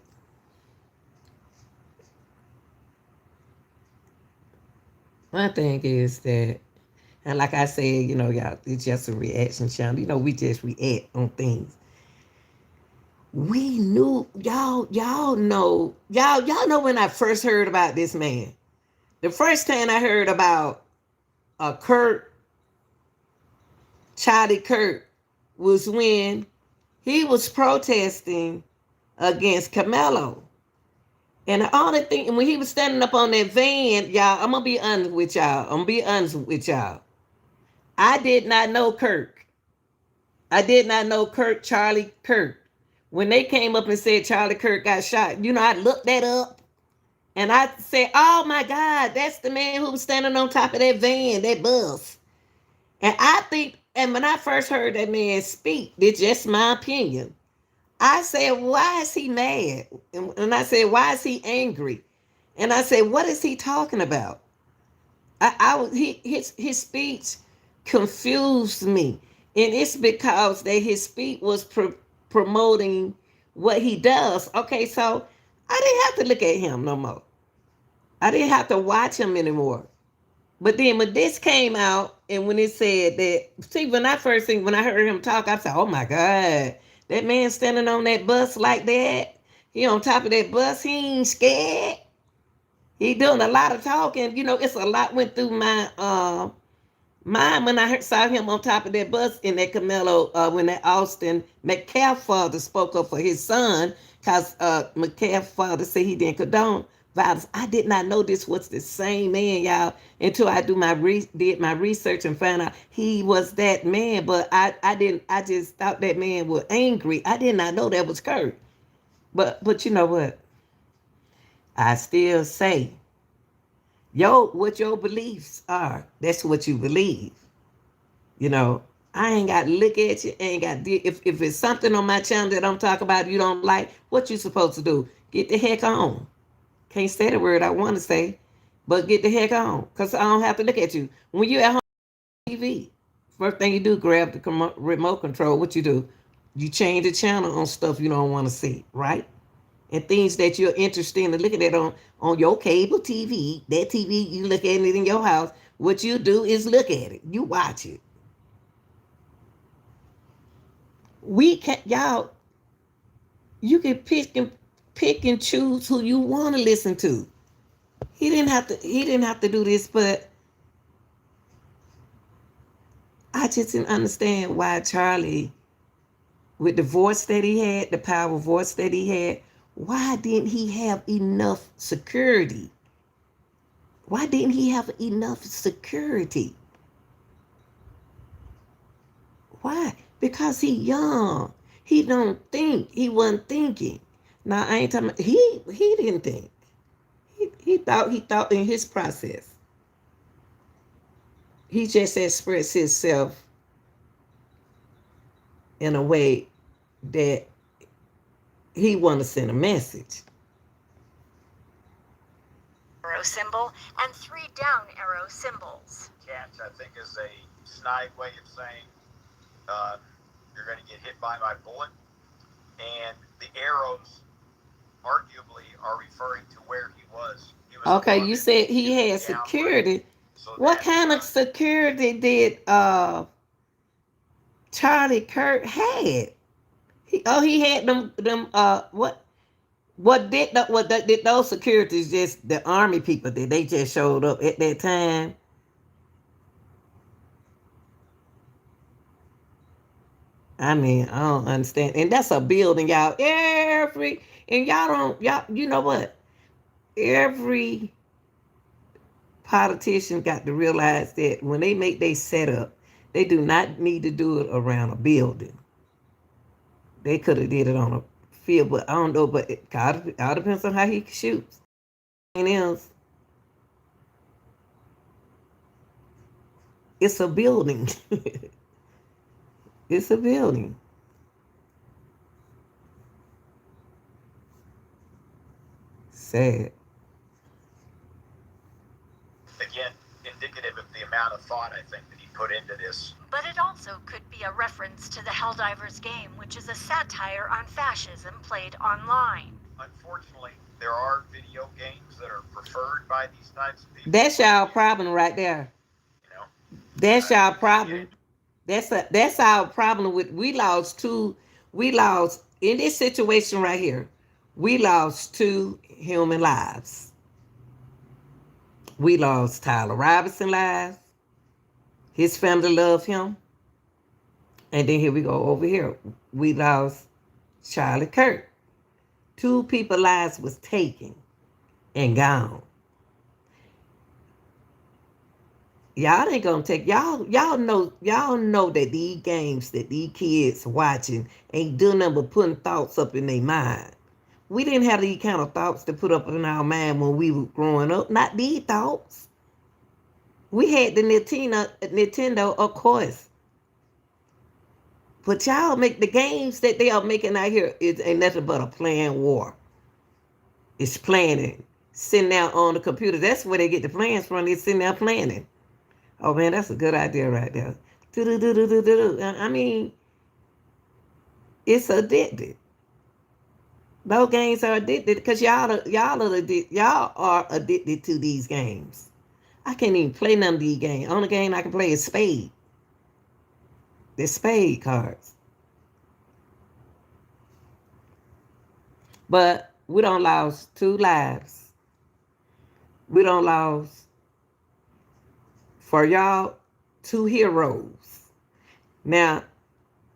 and like I said, y'all, it's just a reaction channel. We just react on things. We knew y'all know when I first heard about this man. The first time I heard about Kirk, Charlie Kirk, was when he was protesting against Camelo. And the only thing, when he was standing up on that van, y'all, I'm going to be honest with y'all. I did not know Kirk. I did not know Kirk, Charlie Kirk. When they came up and said Charlie Kirk got shot, I looked that up. And I said, oh my God, that's the man who was standing on top of that van, that bus. And I think, and when I first heard that man speak, it's just my opinion. I said, why is he mad? And I said, why is he angry? And I said, what is he talking about? His speech confused me. And it's because that his speech was promoting what he does. Okay, so I didn't have to look at him no more. I didn't have to watch him anymore. But then when this came out and when it said that, see, when I heard him talk, I said, oh my God, that man standing on that bus like that, he on top of that bus, he ain't scared. He doing a lot of talking. It's a lot went through my mind when I saw him on top of that bus in that Camelo, when that Austin McCaff father spoke up for his son, because McCaff father said he didn't condone violence. I did not know this was the same man, y'all, until I did my research and found out he was that man. But I just thought that man was angry. I did not know that was Kirk. But you know what? I still say, what your beliefs are, that's what you believe. I ain't got to look at you. If it's something on my channel that I'm talking about you don't like, what you supposed to do? Get the heck on. Can't say the word I want to say, but get the heck on, because I don't have to look at you. When you at home on TV, first thing you do, grab the remote control. What you do? You change the channel on stuff you don't want to see, right? And things that you're interested in looking at on your cable TV, that TV, you look at it in your house. What you do is look at it. You watch it. We can y'all, you can pick and choose who you want to listen to. He didn't have to do this, but I just didn't understand why Charlie, with the voice that he had, the power voice that he had, why didn't he have enough security? Why didn't he have enough security? Why? Because he young. He don't think. He wasn't thinking. Now I ain't talking about, he didn't think. He thought in his process. He just expressed himself in a way that he wanted to send a message. Arrow symbol and 3 down arrow symbols. Catch, I think, is a snide way of saying you're going to get hit by my bullet. And the arrows, arguably, are referring to where he was. He was Okay, above you it. said He he was had downward. security. So What that's kind of security did Charlie Kirk had? He had them did those securities just the army people did they just showed up at that time? I mean, I don't understand. And that's a building, y'all. And y'all don't y'all you know what? Every politician got to realize that when they make their setup, they do not need to do it around a building. They could have did it on a field, but I don't know. But it all depends on how he shoots. And else, it's a building. It's a building. Sad. again indicative of the amount of thought I think that he put into this. But it also could be a reference to the Helldivers game, which is a satire on fascism played online. Unfortunately, there are video games that are preferred by these types of people. That's y'all problem right there. You know, That's y'all problem. That's our problem with we lost in this situation right here. We lost two human lives. We lost Tyler Robinson lives. His family loved him. And then here we go over here. We lost Charlie Kirk. Two people lives was taken and gone. Y'all ain't gonna take y'all know that these games that these kids watching ain't doing nothing but putting thoughts up in their mind. We didn't have these kind of thoughts to put up in our mind when we were growing up. Not these thoughts. We had the Nintendo, of course. But y'all make the games that they are making out here ain't nothing but a playing war. It's planning. Sitting down on the computer. That's where they get the plans from. They're sitting there planning. Oh man, that's a good idea right there. I mean, it's addicted. Those games are addicted because y'all are addicted to these games. I can't even play none of these games. Only game I can play is Spade. The Spade cards. But we don't lost two lives. We don't lost for y'all two heroes. Now,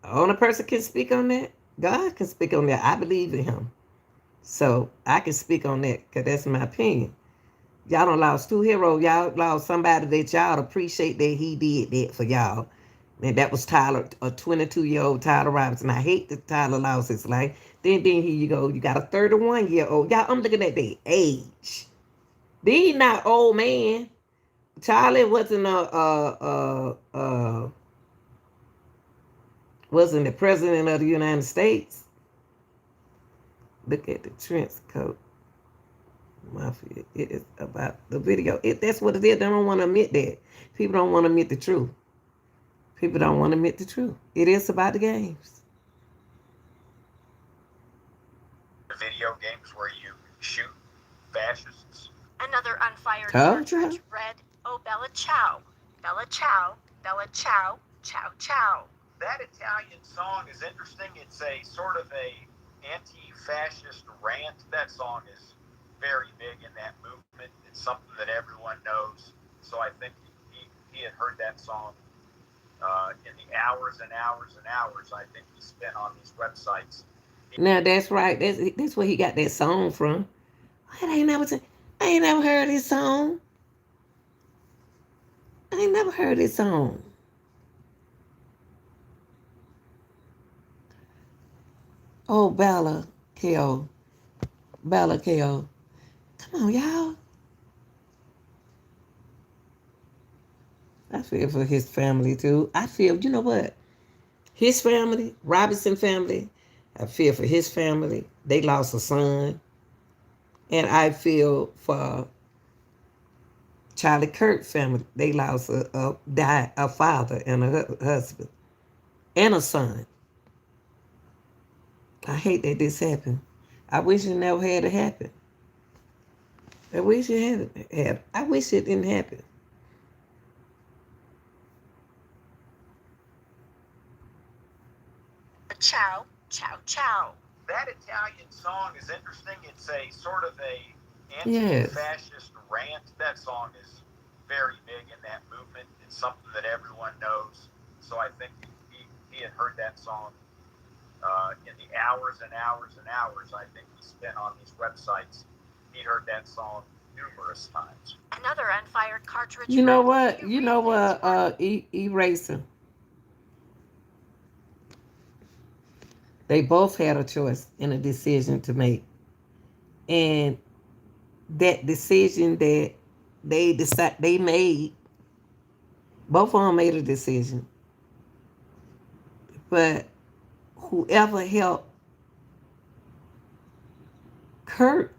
the only person can speak on that. God can speak on that. I believe in him. So I can speak on that because that's my opinion. Y'all don't lost two heroes. Y'all lost somebody that y'all appreciate that he did that for y'all. And that was Tyler, a 22-year-old Tyler Robinson. I hate that Tyler lost his life. Then here you go. You got a 31-year-old. Y'all, I'm looking at their age. These not old man. Charlie wasn't wasn't the president of the United States. Look at the trench coat. Mafia. It is about the video. That's what it is. They don't want to admit that. People don't want to admit the truth. People don't want to admit the truth. It is about the games. Video games where you shoot fascists. Another unfired Told cartridge ya. read, "Oh, Bella Ciao. Bella Ciao. Bella Ciao. Ciao Ciao." That Italian song is interesting. It's a sort of a anti-fascist rant. That song is very big in that movement. It's something that everyone knows. So I think he had heard that song in the hours and hours and hours I think he spent on these websites. Now that's right. That's where he got that song from. I ain't never heard this song. I ain't never heard this song. Oh, Bella Ko. Bella Ko. Come on, y'all. I feel for his family too. I feel, you know what? His family, Robinson family, I feel for his family. They lost a son. And I feel for Charlie Kirk family. They lost a father and a husband. and a son. I hate that this happened. I wish it never had to happen. I wish it hadn't happened. I wish it didn't happen. Ciao, ciao, ciao. That Italian song is interesting. It's a sort of a Yes. anti-fascist rant. That song is very big in that movement. It's something that everyone knows. So I think he had heard that song in the hours and hours and hours I think he spent on these websites. He heard that song numerous times. Another unfired cartridge. You know found. what? You know what? Eraser. They both had a choice and a decision to make, and that decision that they made, both of them made a decision. But whoever helped Kirk,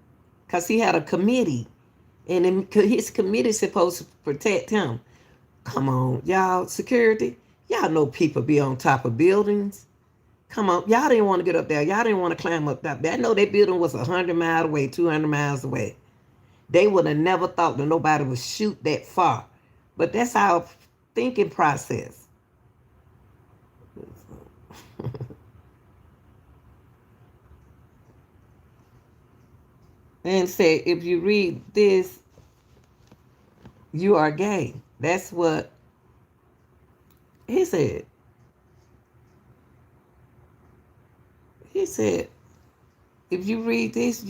because he had a committee, and his committee is supposed to protect him. Come on, y'all, security. Y'all know people be on top of buildings. Come on, y'all didn't want to get up there. Y'all didn't want to climb up that. I know that building was 100 miles away, 200 miles away. They would have never thought that nobody would shoot that far. But that's our thinking process. And say, if you read this, you are gay. That's what he said. He said, if you read this,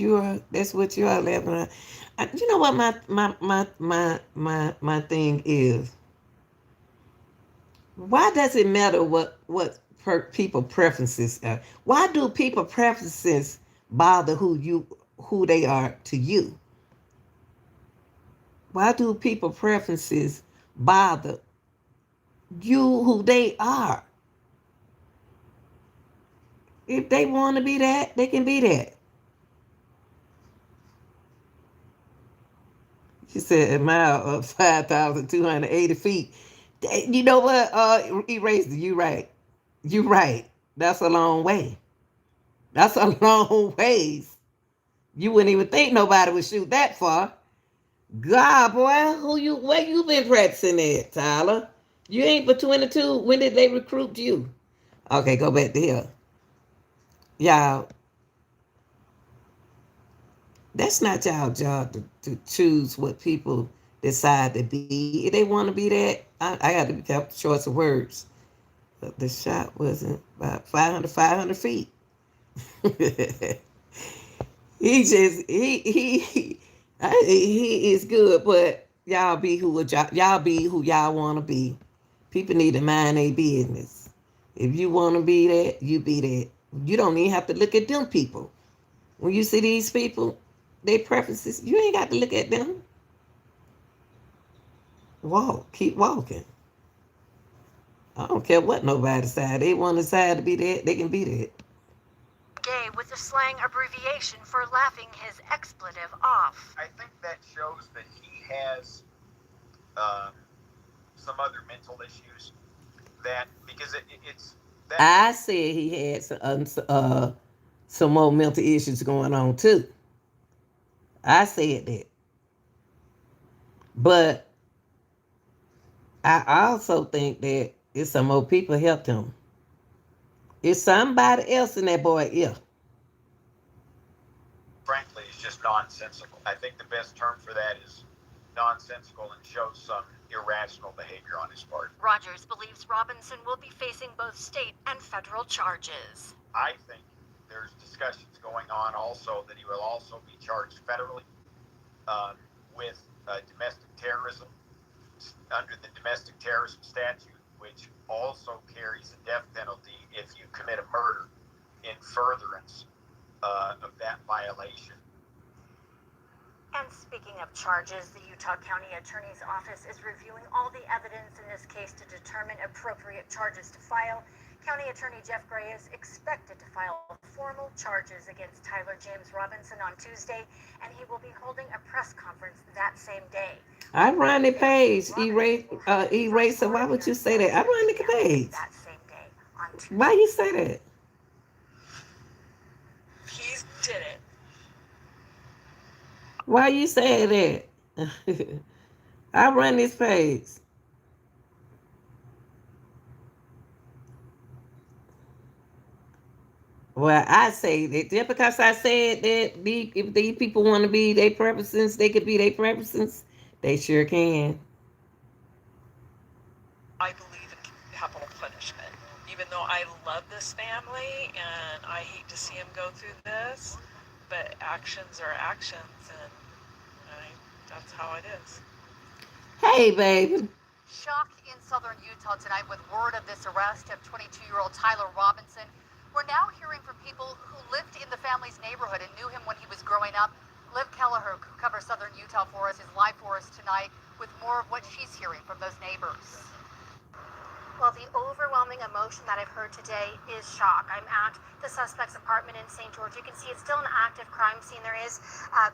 that's what you are laughing at. You know what my thing is? Why does it matter what people preferences are? Why do people preferences bother who they are to you? Why do people preferences bother you who they are? If they want to be that, they can be that. She said a mile of 5,280 feet. You know what, Eraser, you right. You right. That's a long way. That's a long ways. You wouldn't even think nobody would shoot that far. God, boy, where you been practicing at, Tyler? You ain't but 22. When did they recruit you? Okay, go back to here. Y'all, that's not y'all job to choose what people decide to be. If they want to be that, I got to be careful choice of words. But the shot wasn't about 500 feet. He is good, but y'all be who y'all want to be. People need to mind their business. If you want to be that, you be that. You don't even have to look at them people. When you see these people, their preferences, you ain't got to look at them. Walk, keep walking. I don't care what nobody decide. They want to decide to be that, they can be that. Gay with a slang abbreviation for laughing his expletive off. I think that shows that he has some other mental issues. That because it's that. I said he had some more mental issues going on too. I said that. But I also think that it's some more people helped him. It's somebody else in that boy ear. Frankly, is just nonsensical. I think the best term for that is nonsensical and shows some irrational behavior on his part. Rogers believes Robinson will be facing both state and federal charges. I think there's discussions going on also that he will also be charged federally with domestic terrorism under the domestic terrorism statute, which also carries a death penalty if you commit a murder in furtherance of that violation. And speaking of charges, the Utah County Attorney's Office is reviewing all the evidence in this case to determine appropriate charges to file. County Attorney Jeff Gray is expected to file formal charges against Tyler James Robinson on Tuesday, and he will be holding a press conference that same day. I run the page, Eraser. Why would you say that? I run the page. That same day on not. Why you say that? He did it. Why you say that? I run this page. Well, I say that just because I said that if these people want to be their purposes, they could be their purposes. They sure can. I believe in capital punishment. Even though I love this family and I hate to see them go through this, but actions are actions, and that's how it is. Hey, baby. Shock in southern Utah tonight with word of this arrest of 22-year-old Tyler Robinson. We're now hearing from people who lived in the family's neighborhood and knew him when he was growing up. Liv Kelleher, who covers southern Utah for us, is live for us tonight with more of what she's hearing from those neighbors. Well, the overwhelming emotion that I've heard today is shock. I'm at the suspect's apartment in St. George. You can see it's still an active crime scene. There is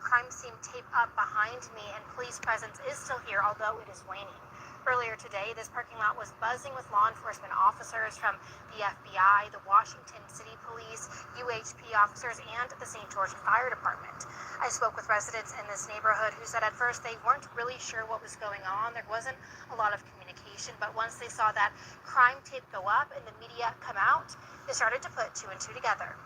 crime scene tape up behind me, and police presence is still here, although it is waning. Earlier today, this parking lot was buzzing with law enforcement officers from the FBI, the Washington City Police, UHP officers, and the St. George Fire Department. I spoke with residents in this neighborhood who said at first they weren't really sure what was going on. There wasn't a lot of communication, but once they saw that crime tape go up and the media come out, they started to put two and two together.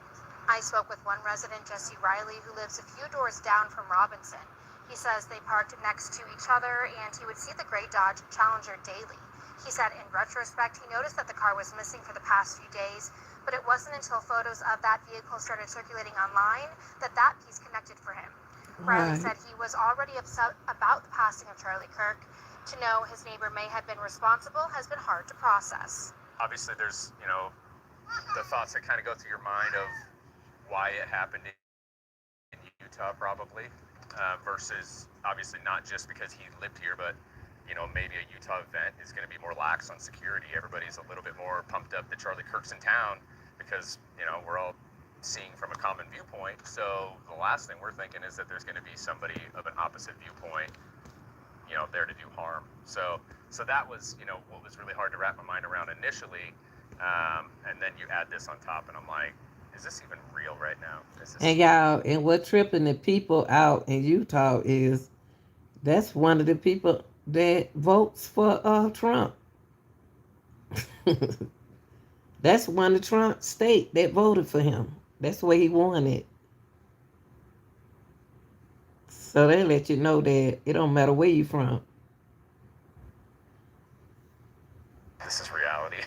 I spoke with one resident, Jesse Riley, who lives a few doors down from Robinson. He says they parked next to each other and he would see the gray Dodge Challenger daily. He said in retrospect, he noticed that the car was missing for the past few days, but it wasn't until photos of that vehicle started circulating online that that piece connected for him. Riley said he was already upset about the passing of Charlie Kirk. To know his neighbor may have been responsible has been hard to process. Obviously, there's, the thoughts that kind of go through your mind of why it happened in Utah, probably. Versus obviously not just because he lived here, but maybe a Utah event is going to be more lax on security. Everybody's a little bit more pumped up that Charlie Kirk's in town because we're all seeing from a common viewpoint. So the last thing we're thinking is that there's going to be somebody of an opposite viewpoint there to do harm. So that was what was really hard to wrap my mind around initially, and then you add this on top and I'm like, is this even real right now? And y'all, and what tripping the people out in Utah is that's one of the people that votes for Trump. That's one of Trump's state that voted for him. That's where he won it. So they let you know that it don't matter where you from. This is reality.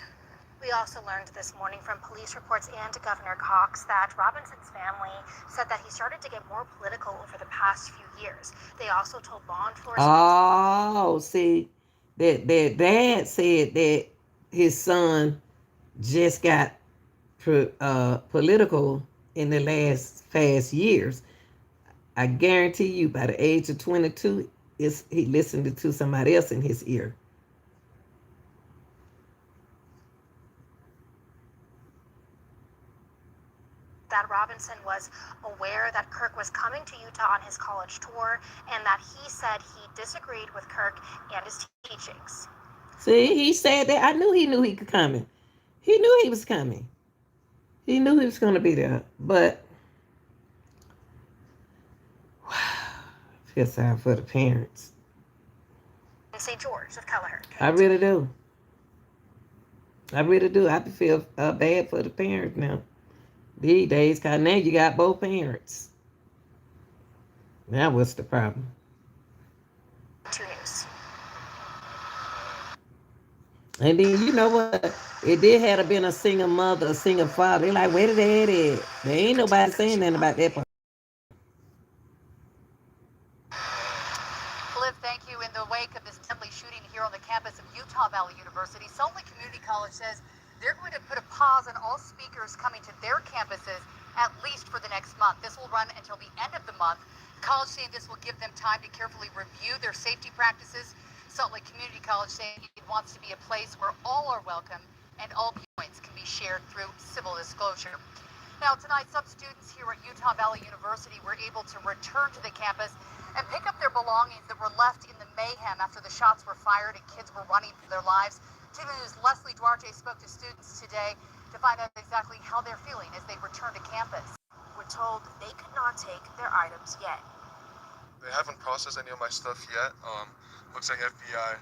We also learned this morning from police reports and Governor Cox that Robinson's family said that he started to get more political over the past few years. They also told law enforcement. Oh, see, that dad said that his son just got political in the past years. I guarantee you, by the age of 22, he listened to somebody else in his ear. That Robinson was aware that Kirk was coming to Utah on his college tour, and that he said he disagreed with Kirk and his teachings. See, he said that. I knew he could come. He knew he was coming. He knew he was going to be there. But I feel sorry for the parents. In St. George of Kelleher. I really do. I feel bad for the parents now. These days, because now you got both parents. Now what's the problem? 2 News. And then you know what? It did have been a single mother, a single father. They're like, where did they at it? There ain't nobody saying nothing about that part. Liv, thank you. In the wake of this deadly shooting here on the campus of Utah Valley University, Salt Lake Community College says they're going to put a pause on all speakers coming to their campuses at least for the next month. This will run until the end of the month. College saying this will give them time to carefully review their safety practices. Salt Lake Community College saying it wants to be a place where all are welcome and all viewpoints can be shared through civil disclosure. Now tonight, some students here at Utah Valley University were able to return to the campus and pick up their belongings that were left in the mayhem after the shots were fired and kids were running for their lives. 2 News' Leslie Duarte spoke to students today, to find out exactly how they're feeling as they return to campus. We're told they could not take their items yet. They haven't processed any of my stuff yet. Looks like FBI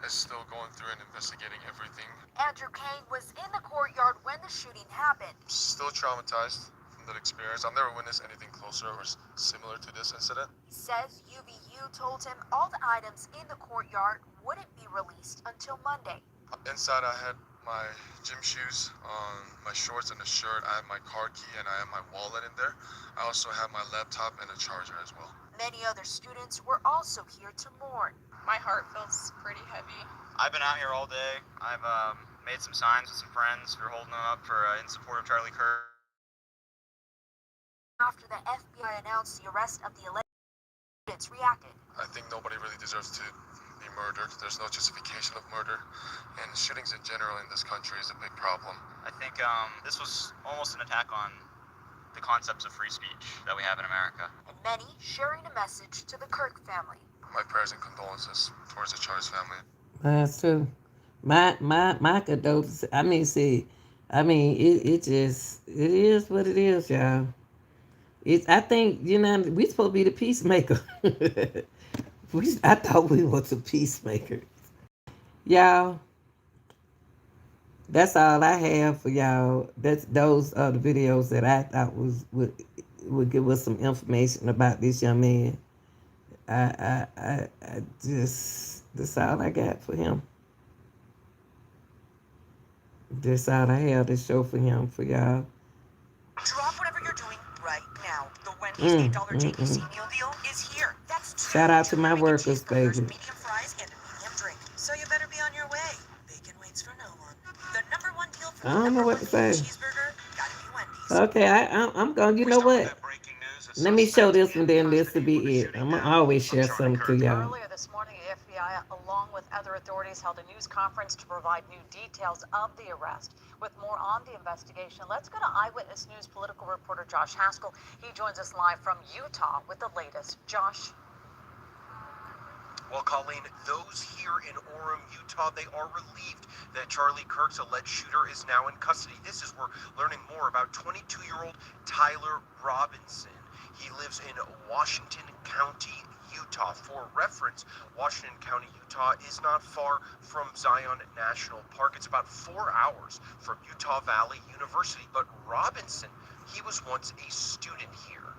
is still going through and investigating everything. Andrew Kane was in the courtyard when the shooting happened. Still traumatized from that experience. I've never witnessed anything closer or similar to this incident. He says UVU told him all the items in the courtyard wouldn't be released until Monday. Inside I had my gym shoes, my shorts and a shirt. I have my car key and I have my wallet in there. I also have my laptop and a charger as well. Many other students were also here to mourn. My heart feels pretty heavy. I've been out here all day. I've made some signs with some friends. We're holding them up in support of Charlie Kirk. After the FBI announced the arrest of the alleged students reacted. I think nobody really deserves to be murdered. There's no justification of murder. And shootings in general in this country is a big problem. I think this was almost an attack on the concepts of free speech that we have in America. And many sharing a message to the Kirk family. My prayers and condolences towards the Charles family. That's true. My condolences. It is what it is, y'all. I think, we supposed to be the peacemaker. I thought we were the peacemaker. Y'all, that's all I have for y'all. Those are the videos that I thought would give us some information about this young man. That's all I got for him. That's all I have to show for him, for y'all. Drop whatever you're doing right now. The Wendy's $8 JPC meal deal is here. That's Shout out to my workers, baby. medium fries, and a medium drink. So you better be on your way. Bacon waits for no one. The number one deal for I don't know what to say. cheeseburger, gotta be Wendy's. Okay, I'm going, you know what? Let me show this and then this will be it. I'm going to always share something to y'all. Earlier this morning, the FBI, along with other authorities, held a news conference to provide new details of the arrest. With more on the investigation, let's go to Eyewitness News political reporter Josh Haskell. He joins us live from Utah with the latest. Josh. Well, Colleen, those here in Orem, Utah, they are relieved that Charlie Kirk's alleged shooter is now in custody. This is, we're learning more about 22-year-old Tyler Robinson. He lives in Washington County, Utah. For reference, Washington County, Utah is not far from Zion National Park. It's about 4 hours from Utah Valley University. But Robinson, he was once a student here.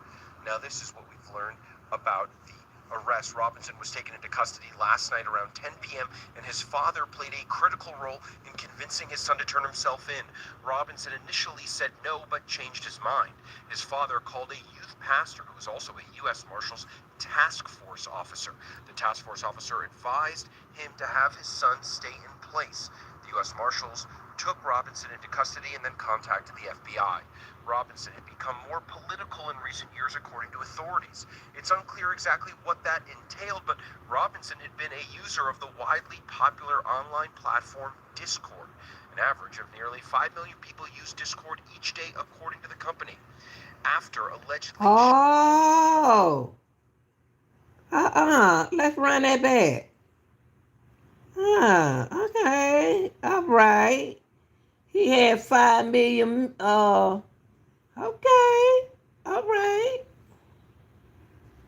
Now, this is what we've learned about the arrest. Robinson was taken into custody last night around 10 p.m. and his father played a critical role in convincing his son to turn himself in. Robinson initially said no, but changed his mind. His father called a youth pastor who was also a U.S. Marshals task force officer. The task force officer advised him to have his son stay in place. The U.S. Marshals took Robinson into custody and then contacted the FBI. Robinson had become more political in recent years, according to authorities. It's unclear exactly what that entailed, but Robinson had been a user of the widely popular online platform Discord. An average of nearly 5 million people use Discord each day, according to the company. After allegedly... Let's run that back. Okay. All right. He had 5 million, okay. All right.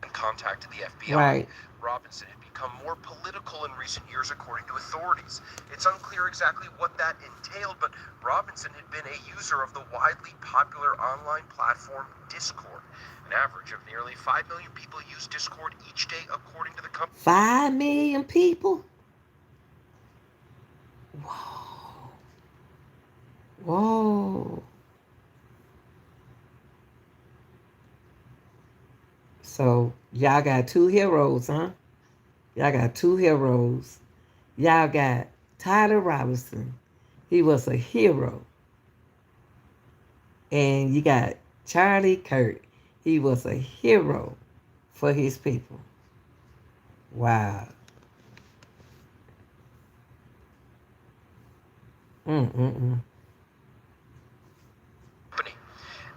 And contacted the FBI. Right. Robinson had become more political in recent years, according to authorities. It's unclear exactly what that entailed, but Robinson had been a user of the widely popular online platform Discord. An average of nearly 5 million people use Discord each day, according to the company. 5 million people? Whoa. So, y'all got two heroes, huh? Y'all got two heroes. Y'all got Tyler Robinson. He was a hero. And you got Charlie Kirk. He was a hero for his people. Wow.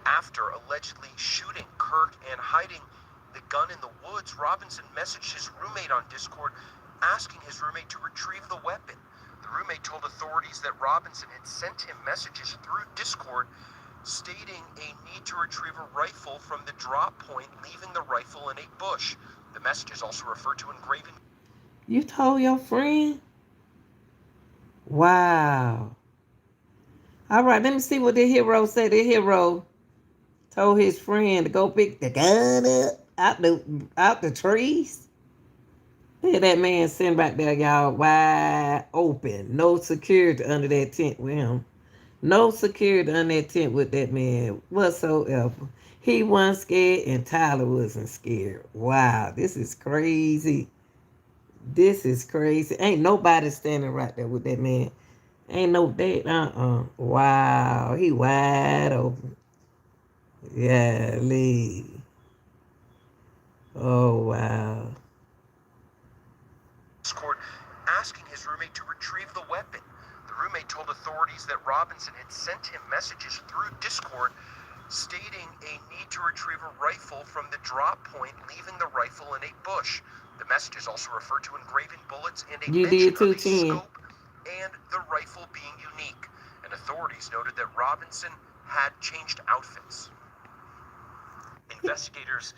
After allegedly shooting Kirk and hiding the gun in the woods, Robinson messaged his roommate on Discord asking his roommate to retrieve the weapon. The The roommate told authorities that Robinson had sent him messages through Discord stating a need to retrieve a rifle from the drop point, leaving the rifle in a bush. The messages also refer to engraving. You told your friend? Wow. All right, let me see what the hero said. The hero told his friend to go pick the gun up out the trees. Look at that man sitting back there, y'all, wide open. No security under that tent with him. No security under that tent with that man whatsoever. He wasn't scared and Tyler wasn't scared. Wow, this is crazy. This is crazy. Ain't nobody standing right there with that man. Ain't no date. Wow, he wide open. Yeah, Lee. Oh, wow. Discord asking his roommate to retrieve the weapon. The roommate told authorities that Robinson had sent him messages through Discord stating a need to retrieve a rifle from the drop point, leaving the rifle in a bush. The messages also refer to engraving bullets and a You mention did too, of a Chin. scope and the rifle being unique. And authorities noted that Robinson had changed outfits. Investigators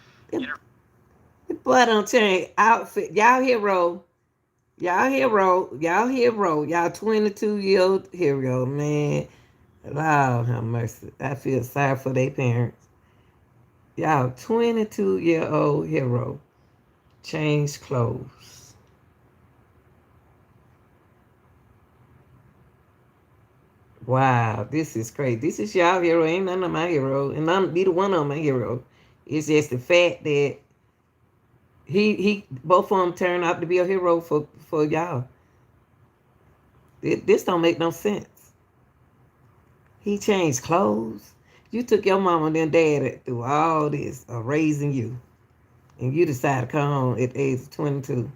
Boy, don't change outfit. Y'all hero. Y'all hero. Y'all hero. Y'all 22-year-old hero, man. Lord have mercy. I feel sorry for their parents. Y'all 22-year-old hero. Change clothes. Wow, this is crazy. This is y'all hero. Ain't none of my hero. And none, neither one of my hero. It's just the fact that he both of them turned out to be a hero for y'all. This don't make no sense. He changed clothes. You took your mama and dad through all this of raising you, and you decided to come home at the age of 22.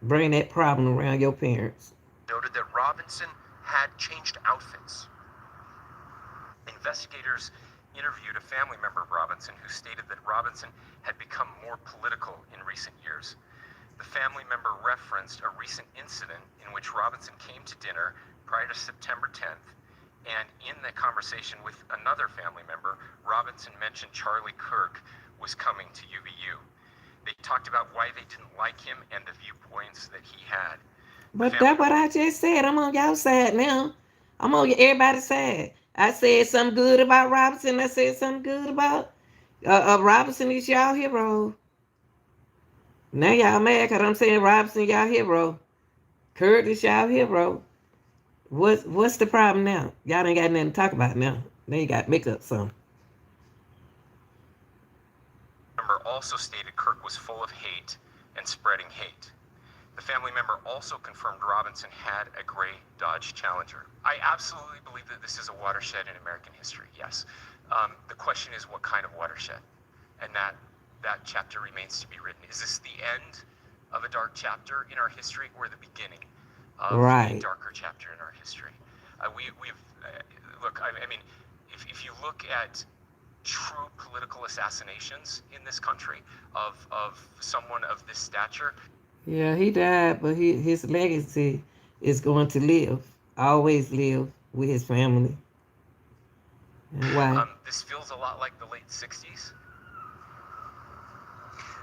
Bring that problem around your parents. Noted that Robinson had changed outfits. Investigators interviewed a family member of Robinson who stated that Robinson had become more political in recent years. The family member referenced a recent incident in which Robinson came to dinner prior to September 10th, and in the conversation with another family member, Robinson mentioned Charlie Kirk was coming to UVU. They talked about why they didn't like him and the viewpoints that he had. But that's what I just said. I'm on y'all side now. I'm on everybody's side. I said something good about Robinson. I said something good about Robinson is y'all hero. Now y'all mad because I'm saying Robinson y'all hero. Kurt is y'all hero. What's the problem now? Y'all ain't got nothing to talk about now. Now you got to make up some. Member also stated Kirk was full of hate and spreading hate. The family member also confirmed Robinson had a gray Dodge Challenger. I absolutely believe that this is a watershed in American history, yes. The question is what kind of watershed? And that chapter remains to be written. Is this the end of a dark chapter in our history or the beginning of a darker chapter in our history? Look, I mean, if you look at true political assassinations in this country of someone of this stature. Yeah, he died, but his legacy is going to live, always live with his family. And why? This feels a lot like the late 60s.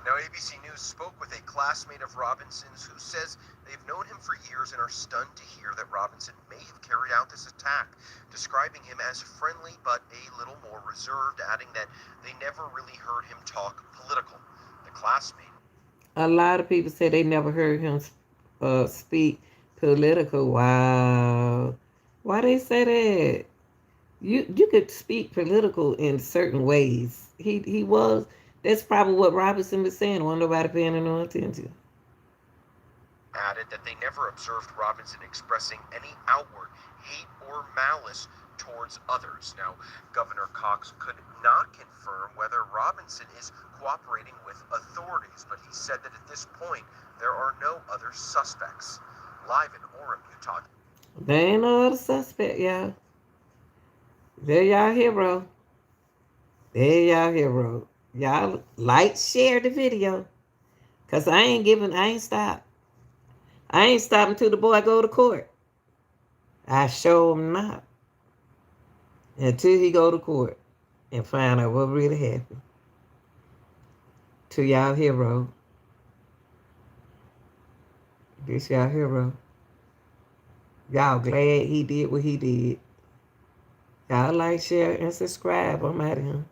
Now, ABC News spoke with a classmate of Robinson's who says they've known him for years and are stunned to hear that Robinson may have carried out this attack, describing him as friendly but a little more reserved, adding that they never really heard him talk political. The classmate. A lot of people say they never heard him speak political. Wow. Why they say that? You could speak political in certain ways. He was. That's probably what Robinson was saying. Wasn't nobody paying no attention. Added that they never observed Robinson expressing any outward hate or malice towards others. Now, Governor Cox could not confirm whether Robinson is cooperating with authorities, but he said that at this point there are no other suspects. Live in Orem, Utah. There ain't no other suspect, y'all. They're y'all hero. They're y'all hero. Y'all like, share the video. Because I ain't stopped. I ain't stopping till the boy go to court. I show him not. Until he go to court and find out what really happened. To y'all hero. This y'all hero. Y'all glad he did what he did. Y'all like, share, and subscribe. I'm out of here.